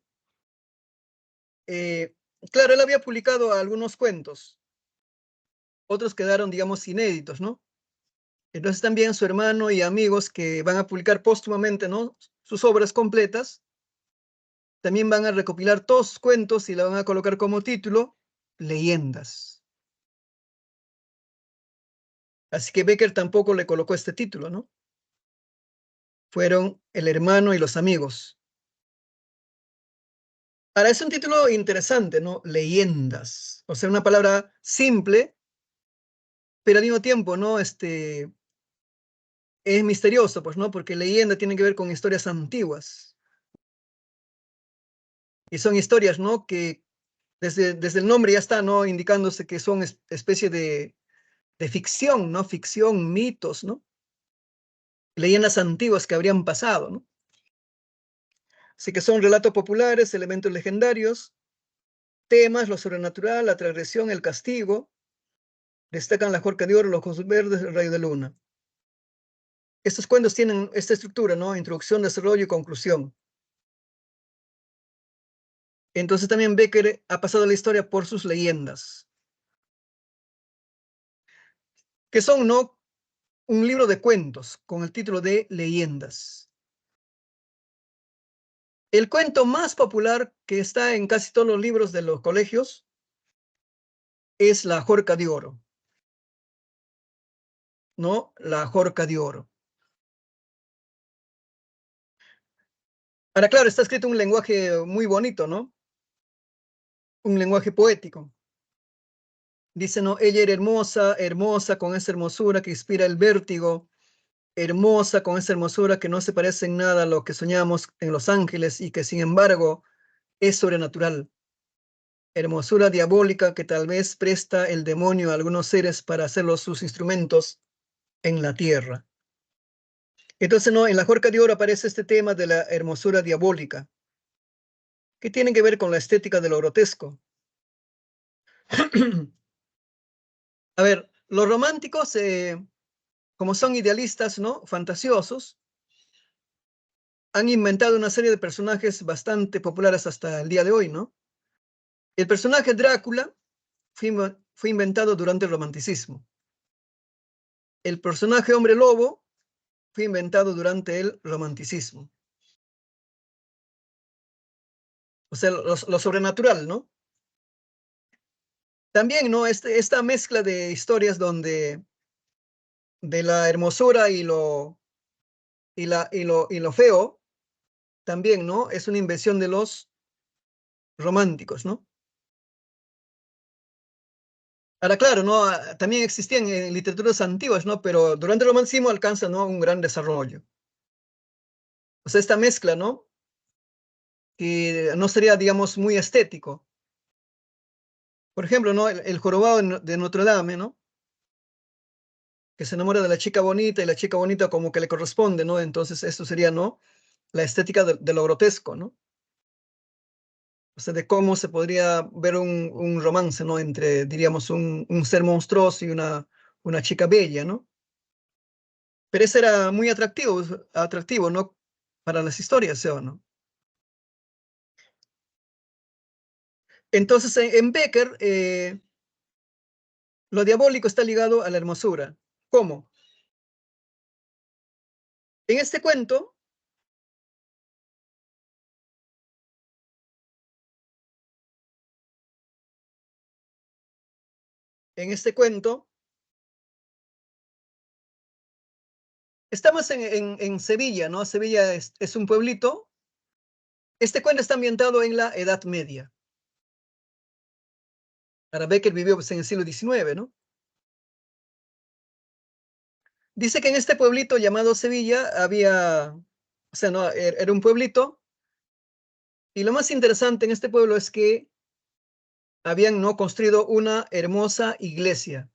eh, claro, él había publicado algunos cuentos, otros quedaron, digamos, inéditos, ¿no? Entonces también su hermano y amigos que van a publicar póstumamente, ¿no?, sus obras completas, también van a recopilar todos sus cuentos y la van a colocar como título Leyendas. Así que Becker tampoco le colocó este título, ¿no? Fueron el hermano y los amigos. Ahora, es un título interesante, ¿no? Leyendas. O sea, una palabra simple, pero al mismo tiempo, ¿no? Es misterioso, pues, ¿no? Porque leyenda tiene que ver con historias antiguas. Y son historias, ¿no?, que desde el nombre ya está, ¿no?, indicándose que son especie de ficción, ¿no? Ficción, mitos, ¿no? Leyendas antiguas que habrían pasado, ¿no? Así que son relatos populares, elementos legendarios, temas, lo sobrenatural, la transgresión, el castigo. Destacan la Jorca de Oro, los ojos verdes, el rayo de luna. Estos cuentos tienen esta estructura, ¿no? Introducción, desarrollo y conclusión. Entonces también Becker ha pasado la historia por sus leyendas, que son, ¿no?, un libro de cuentos con el título de Leyendas. El cuento más popular que está en casi todos los libros de los colegios es la Jorca de Oro, ¿no? La Jorca de Oro. Ahora, claro, está escrito un lenguaje muy bonito, ¿no? Un lenguaje poético. Dice, ¿no? Ella era hermosa, hermosa, con esa hermosura que inspira el vértigo, hermosa, con esa hermosura que no se parece en nada a lo que soñamos en los ángeles y que, sin embargo, es sobrenatural. Hermosura diabólica que tal vez presta el demonio a algunos seres para hacerlos sus instrumentos en la tierra. Entonces, ¿no? En la Jorca de Oro aparece este tema de la hermosura diabólica, que tiene que ver con la estética de lo grotesco. A ver, los románticos, como son idealistas, ¿no? Fantasiosos, han inventado una serie de personajes bastante populares hasta el día de hoy, ¿no? El personaje Drácula fue inventado durante el romanticismo. El personaje Hombre Lobo fue inventado durante el romanticismo. O sea, lo sobrenatural, ¿no? También, ¿no? Esta mezcla de historias donde de la hermosura y lo feo, también, ¿no? Es una invención de los románticos, ¿no? Ahora, claro, ¿no? También existían en literaturas antiguas, ¿no? Pero durante el romanticismo alcanza, ¿no? Un gran desarrollo. O sea, esta mezcla, ¿no? Que no sería, digamos, muy estético. Por ejemplo, ¿no? El jorobado de Notre Dame, ¿no? Que se enamora de la chica bonita y la chica bonita como que le corresponde, ¿no? Entonces, esto sería, ¿no? La estética de lo grotesco, ¿no? O sea, de cómo se podría ver un romance, ¿no? Entre, diríamos, un ser monstruoso y una chica bella, ¿no? Pero ese era muy atractivo, ¿no? Para las historias, ¿sí o no? Entonces, en Becker, lo diabólico está ligado a la hermosura. ¿Cómo? En este cuento, en este cuento, estamos en Sevilla, ¿no? Sevilla es un pueblito. Este cuento está ambientado en la Edad Media. Para Becker vivió pues, en el siglo XIX, ¿no? Dice que en este pueblito llamado Sevilla había, o sea, no, era un pueblito, y lo más interesante en este pueblo es que habían no construido una hermosa iglesia.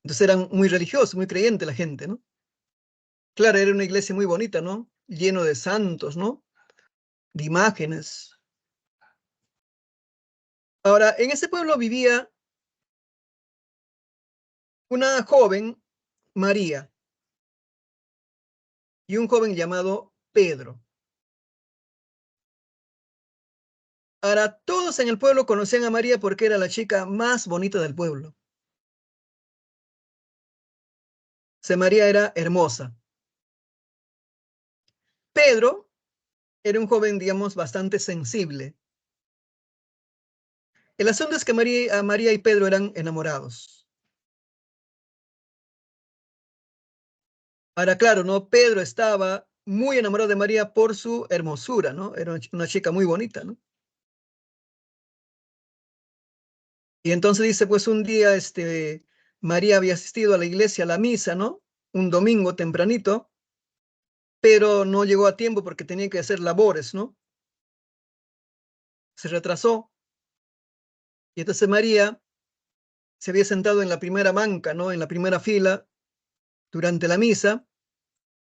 Entonces eran muy religiosos, muy creyentes la gente, ¿no? Claro, era una iglesia muy bonita, ¿no? Lleno de santos, ¿no? De imágenes. Ahora, en ese pueblo vivía una joven, María, y un joven llamado Pedro. Ahora, todos en el pueblo conocían a María porque era la chica más bonita del pueblo. O sea, María era hermosa. Pedro era un joven, digamos, bastante sensible. El asunto es que María y Pedro eran enamorados. Ahora, claro, ¿no? Pedro estaba muy enamorado de María por su hermosura, ¿no? Era una chica muy bonita, ¿no? Y entonces dice, pues un día, María había asistido a la iglesia, a la misa, ¿no? Un domingo tempranito, pero no llegó a tiempo porque tenía que hacer labores, ¿no? Se retrasó. Y entonces María se había sentado en la primera banca, ¿no? En la primera fila durante la misa.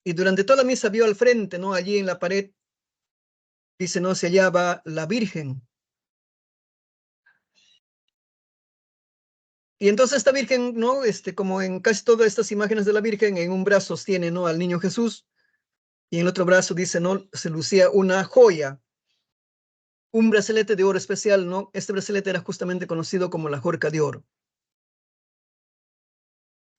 Y durante toda la misa vio al frente, ¿no? Allí en la pared, dice, no, se hallaba la Virgen. Y entonces esta Virgen, ¿no? Como en casi todas estas imágenes de la Virgen, en un brazo sostiene, ¿no? Al niño Jesús y en el otro brazo, dice, ¿no? Se lucía una joya, un brazalete de oro especial, ¿no? Este brazalete era justamente conocido como la Jorca de Oro.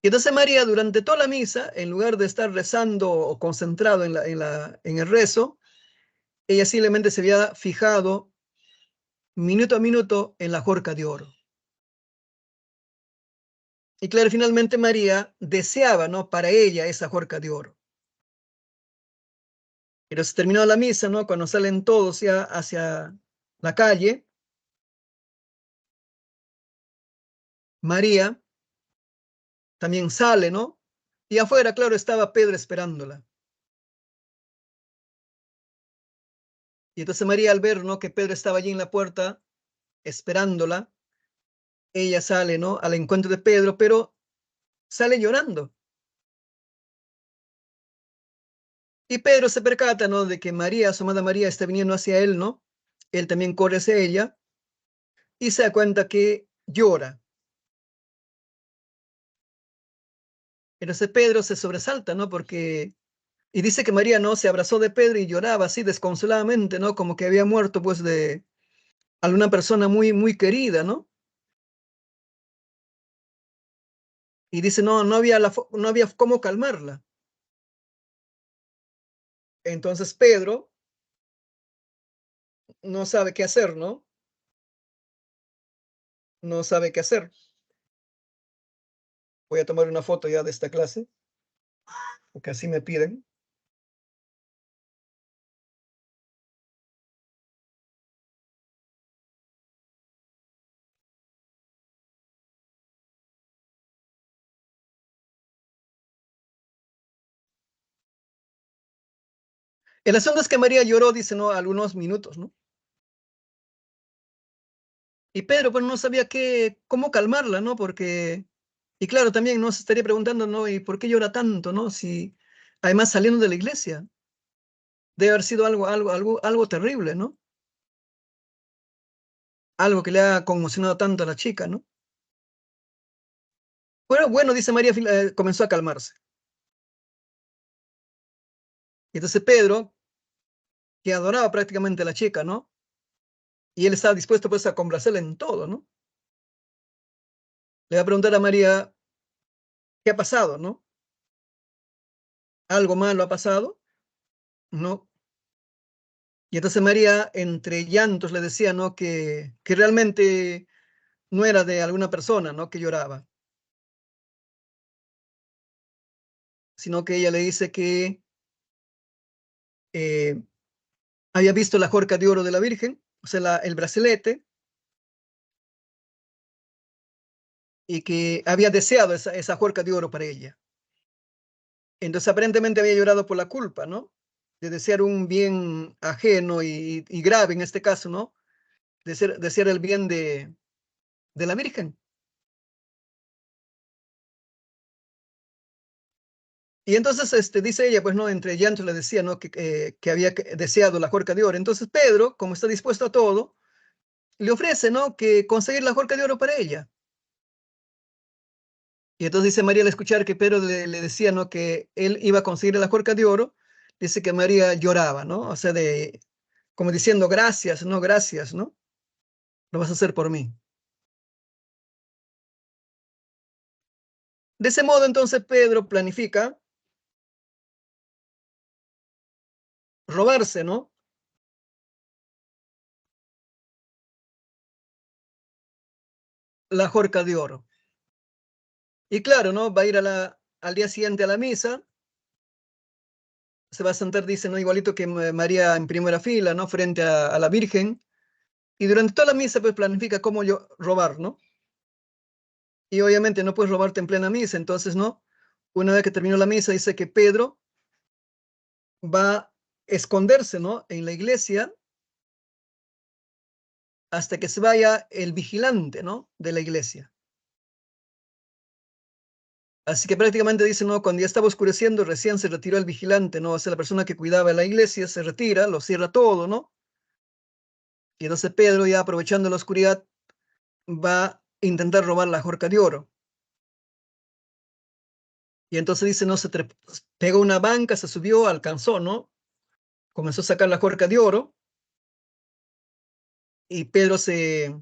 Y entonces María, durante toda la misa, en lugar de estar rezando o concentrado en el rezo, ella simplemente se había fijado minuto a minuto en la Jorca de Oro. Y claro, finalmente María deseaba, ¿no? Para ella esa Jorca de Oro. Pero se terminó la misa, ¿no? Cuando salen todos ya hacia la calle, María también sale, ¿no? Y afuera, claro, estaba Pedro esperándola. Y entonces María, al ver, ¿no?, que Pedro estaba allí en la puerta esperándola, ella sale, ¿no?, al encuentro de Pedro, pero sale llorando. Y Pedro se percata, ¿no?, de que María, su amada María, está viniendo hacia él, ¿no? Él también corre hacia ella y se da cuenta que llora. Entonces Pedro se sobresalta, ¿no? Porque, y dice que María, ¿no?, se abrazó de Pedro y lloraba así desconsoladamente, ¿no? Como que había muerto, pues, de alguna persona muy, muy querida, ¿no? Y dice, no, no había cómo calmarla. Entonces Pedro no sabe qué hacer, ¿no? No sabe qué hacer. Voy a tomar una foto ya de esta clase, porque así me piden. El asunto es que María lloró, dice, ¿no?, algunos minutos, ¿no? Y Pedro, pues, no sabía cómo calmarla, ¿no? Porque, y claro, también no se estaría preguntando, ¿no? ¿Y por qué llora tanto, no? Si, además, saliendo de la iglesia, debe haber sido algo terrible, ¿no? Algo que le ha conmocionado tanto a la chica, ¿no? Bueno, dice María, comenzó a calmarse. Y entonces Pedro, que adoraba prácticamente a la chica, ¿no? Y él estaba dispuesto, pues, a complacerla en todo, ¿no? Le va a preguntar a María, ¿qué ha pasado, no? ¿Algo malo ha pasado? No. Y entonces María, entre llantos, le decía, ¿no?, que realmente no era de alguna persona, ¿no?, que lloraba, sino que ella le dice que eh, había visto la jorca de oro de la Virgen, o sea, el bracelete, y que había deseado esa jorca de oro para ella. Entonces, aparentemente había llorado por la culpa, ¿no? De desear un bien ajeno y grave en este caso, ¿no? Desear el bien de la Virgen. Y entonces dice ella, pues, no, entre llantos le decía, ¿no?, que había deseado la jorca de oro. Entonces Pedro, como está dispuesto a todo, le ofrece, ¿no?, que conseguir la jorca de oro para ella. Y entonces dice María al escuchar que Pedro le decía, ¿no?, que él iba a conseguir la jorca de oro, dice que María lloraba, ¿no? O sea, como diciendo, gracias, no, gracias, ¿no? Lo vas a hacer por mí. De ese modo, entonces Pedro planifica robarse, ¿no?, la jorca de oro. Y claro, ¿no?, va a ir al día siguiente a la misa, se va a sentar, dice, ¿no?, igualito que María en primera fila, ¿no?, frente a la Virgen, y durante toda la misa, pues, planifica cómo robar, ¿no? Y obviamente no puedes robarte en plena misa, entonces, ¿no? Una vez que terminó la misa, dice que Pedro va a esconderse, ¿no?, en la iglesia hasta que se vaya el vigilante, ¿no?, de la iglesia. Así que prácticamente dice, ¿no?, cuando ya estaba oscureciendo, recién se retiró el vigilante, ¿no? O sea, la persona que cuidaba la iglesia se retira, lo cierra todo, ¿no? Y entonces Pedro, ya aprovechando la oscuridad, va a intentar robar la jorca de oro. Y entonces dice, no, pegó una banca, se subió, alcanzó, ¿no? Comenzó a sacar la jorca de oro y Pedro se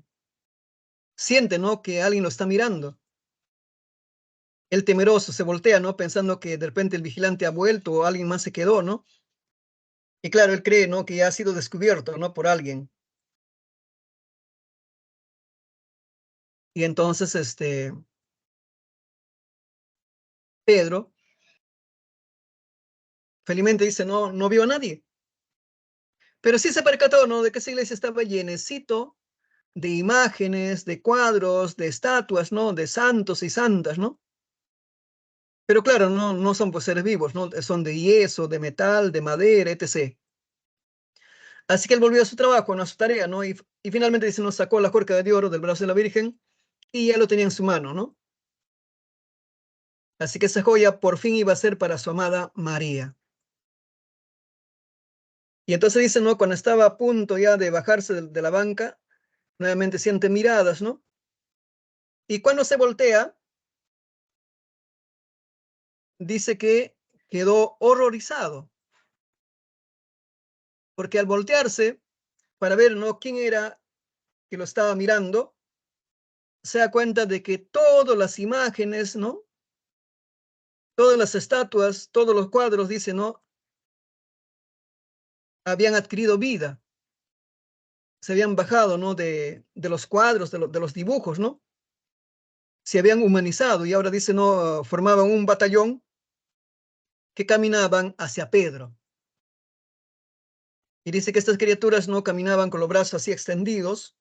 siente, ¿no?, que alguien lo está mirando. Él temeroso se voltea, ¿no?, pensando que de repente el vigilante ha vuelto o alguien más se quedó, ¿no? Y claro, él cree, ¿no?, que ya ha sido descubierto, ¿no?, por alguien. Y entonces, Pedro felizmente dice, no, no vio a nadie. Pero sí se percató, ¿no? De que esa iglesia estaba llenecito de imágenes, de cuadros, de estatuas, ¿no? De santos y santas, ¿no? Pero claro, no son pues seres vivos, ¿no? Son de yeso, de metal, de madera, etc. Así que él volvió a su trabajo, ¿no? A su tarea, ¿no? Y finalmente dice, nos sacó la jorca de oro del brazo de la Virgen y ya lo tenía en su mano, ¿no? Así que esa joya por fin iba a ser para su amada María. Y entonces dice, ¿no? Cuando estaba a punto ya de bajarse de la banca, nuevamente siente miradas, ¿no? Y cuando se voltea, dice que quedó horrorizado, porque al voltearse para ver, ¿no? quién era que lo estaba mirando, se da cuenta de que todas las imágenes, ¿no? Todas las estatuas, todos los cuadros, dice, ¿no? Habían adquirido vida, se habían bajado, ¿no? De los cuadros, de los dibujos, ¿no? Se habían humanizado y ahora dice, ¿no? Formaban un batallón que caminaban hacia Pedro. Y dice que estas criaturas no caminaban con los brazos así extendidos.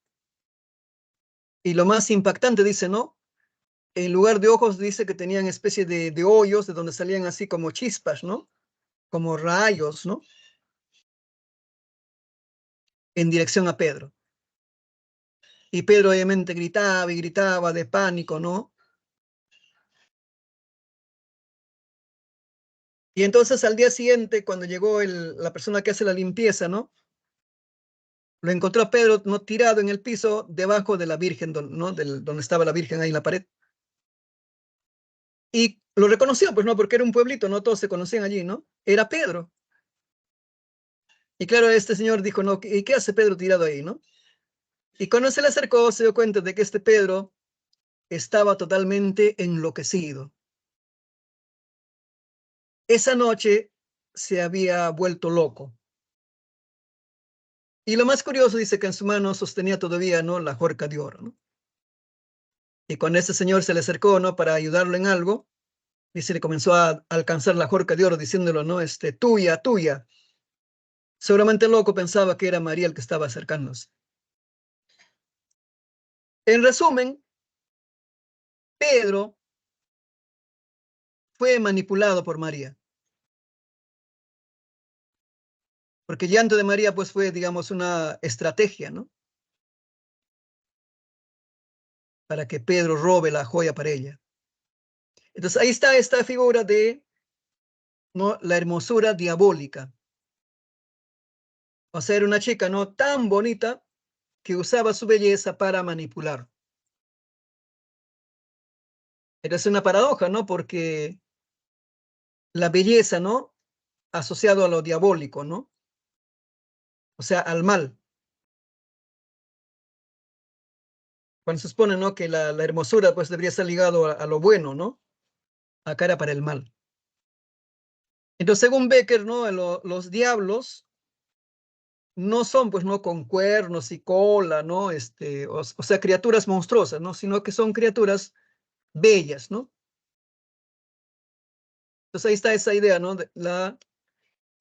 Y lo más impactante, dice, ¿no? En lugar de ojos, dice que tenían especie de hoyos de donde salían así como chispas, ¿no? Como rayos, ¿no? En dirección a Pedro. Y Pedro obviamente gritaba y gritaba de pánico, ¿no? Y entonces al día siguiente, cuando llegó la persona que hace la limpieza, ¿no? Lo encontró a Pedro, ¿no? Tirado en el piso debajo de la Virgen, ¿no? Donde estaba la Virgen ahí en la pared. Y lo reconoció, pues no, porque era un pueblito, no todos se conocían allí, ¿no? Era Pedro. Y claro, este señor dijo, no, ¿y qué hace Pedro tirado ahí, no? Y cuando se le acercó, se dio cuenta de que este Pedro estaba totalmente enloquecido. Esa noche se había vuelto loco. Y lo más curioso dice que en su mano sostenía todavía, ¿no? La jorca de oro, ¿no? Y cuando ese señor se le acercó, ¿no? Para ayudarlo en algo, dice, le comenzó a alcanzar la jorca de oro diciéndolo, ¿no? Tuya, tuya. Seguramente el loco pensaba que era María el que estaba acercándose. En resumen, Pedro fue manipulado por María, porque el llanto de María pues fue, digamos, una estrategia, ¿no? Para que Pedro robe la joya para ella. Entonces ahí está esta figura de, ¿no? La hermosura diabólica. O sea, era una chica no tan bonita que usaba su belleza para manipular. Es una paradoja, ¿no? Porque la belleza, ¿no? Asociado a lo diabólico, ¿no? O sea, al mal. Cuando se supone, ¿no? Que la hermosura, pues, debería estar ligado a lo bueno, ¿no? Acá era para el mal. Entonces, según Becker, ¿no? Los diablos no son, pues, ¿no? Con cuernos y cola, ¿no? O sea, criaturas monstruosas, ¿no? Sino que son criaturas bellas, ¿no? Entonces, ahí está esa idea, ¿no? De la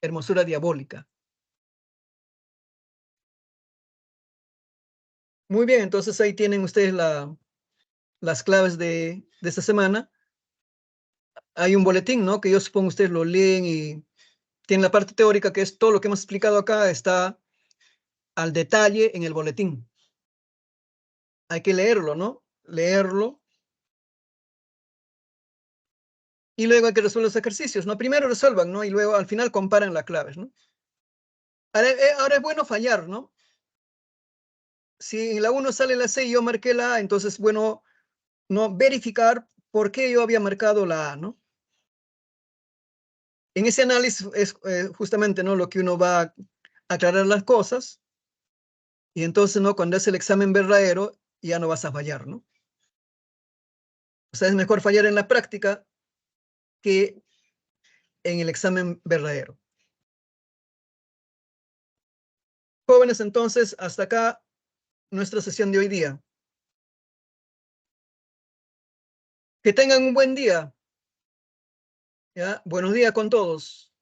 hermosura diabólica. Muy bien, entonces ahí tienen ustedes las claves de esta semana. Hay un boletín, ¿no? Que yo supongo ustedes lo leen y tienen la parte teórica, que es todo lo que hemos explicado acá, está al detalle en el boletín. Hay que leerlo, ¿no? Leerlo. Y luego hay que resolver los ejercicios, ¿no? Primero resuelvan, ¿no? Y luego al final comparan las claves, ¿no? Ahora es bueno fallar, ¿no? Si en la 1 sale la C y yo marqué la A, entonces, bueno, no verificar por qué yo había marcado la A, ¿no? En ese análisis es justamente, ¿no? Lo que uno va a aclarar las cosas y entonces, ¿no? Cuando es el examen verdadero, ya no vas a fallar, ¿no? O sea, es mejor fallar en la práctica que en el examen verdadero. Jóvenes, entonces, hasta acá nuestra sesión de hoy día. Que tengan un buen día. ¿Ya? Buenos días con todos.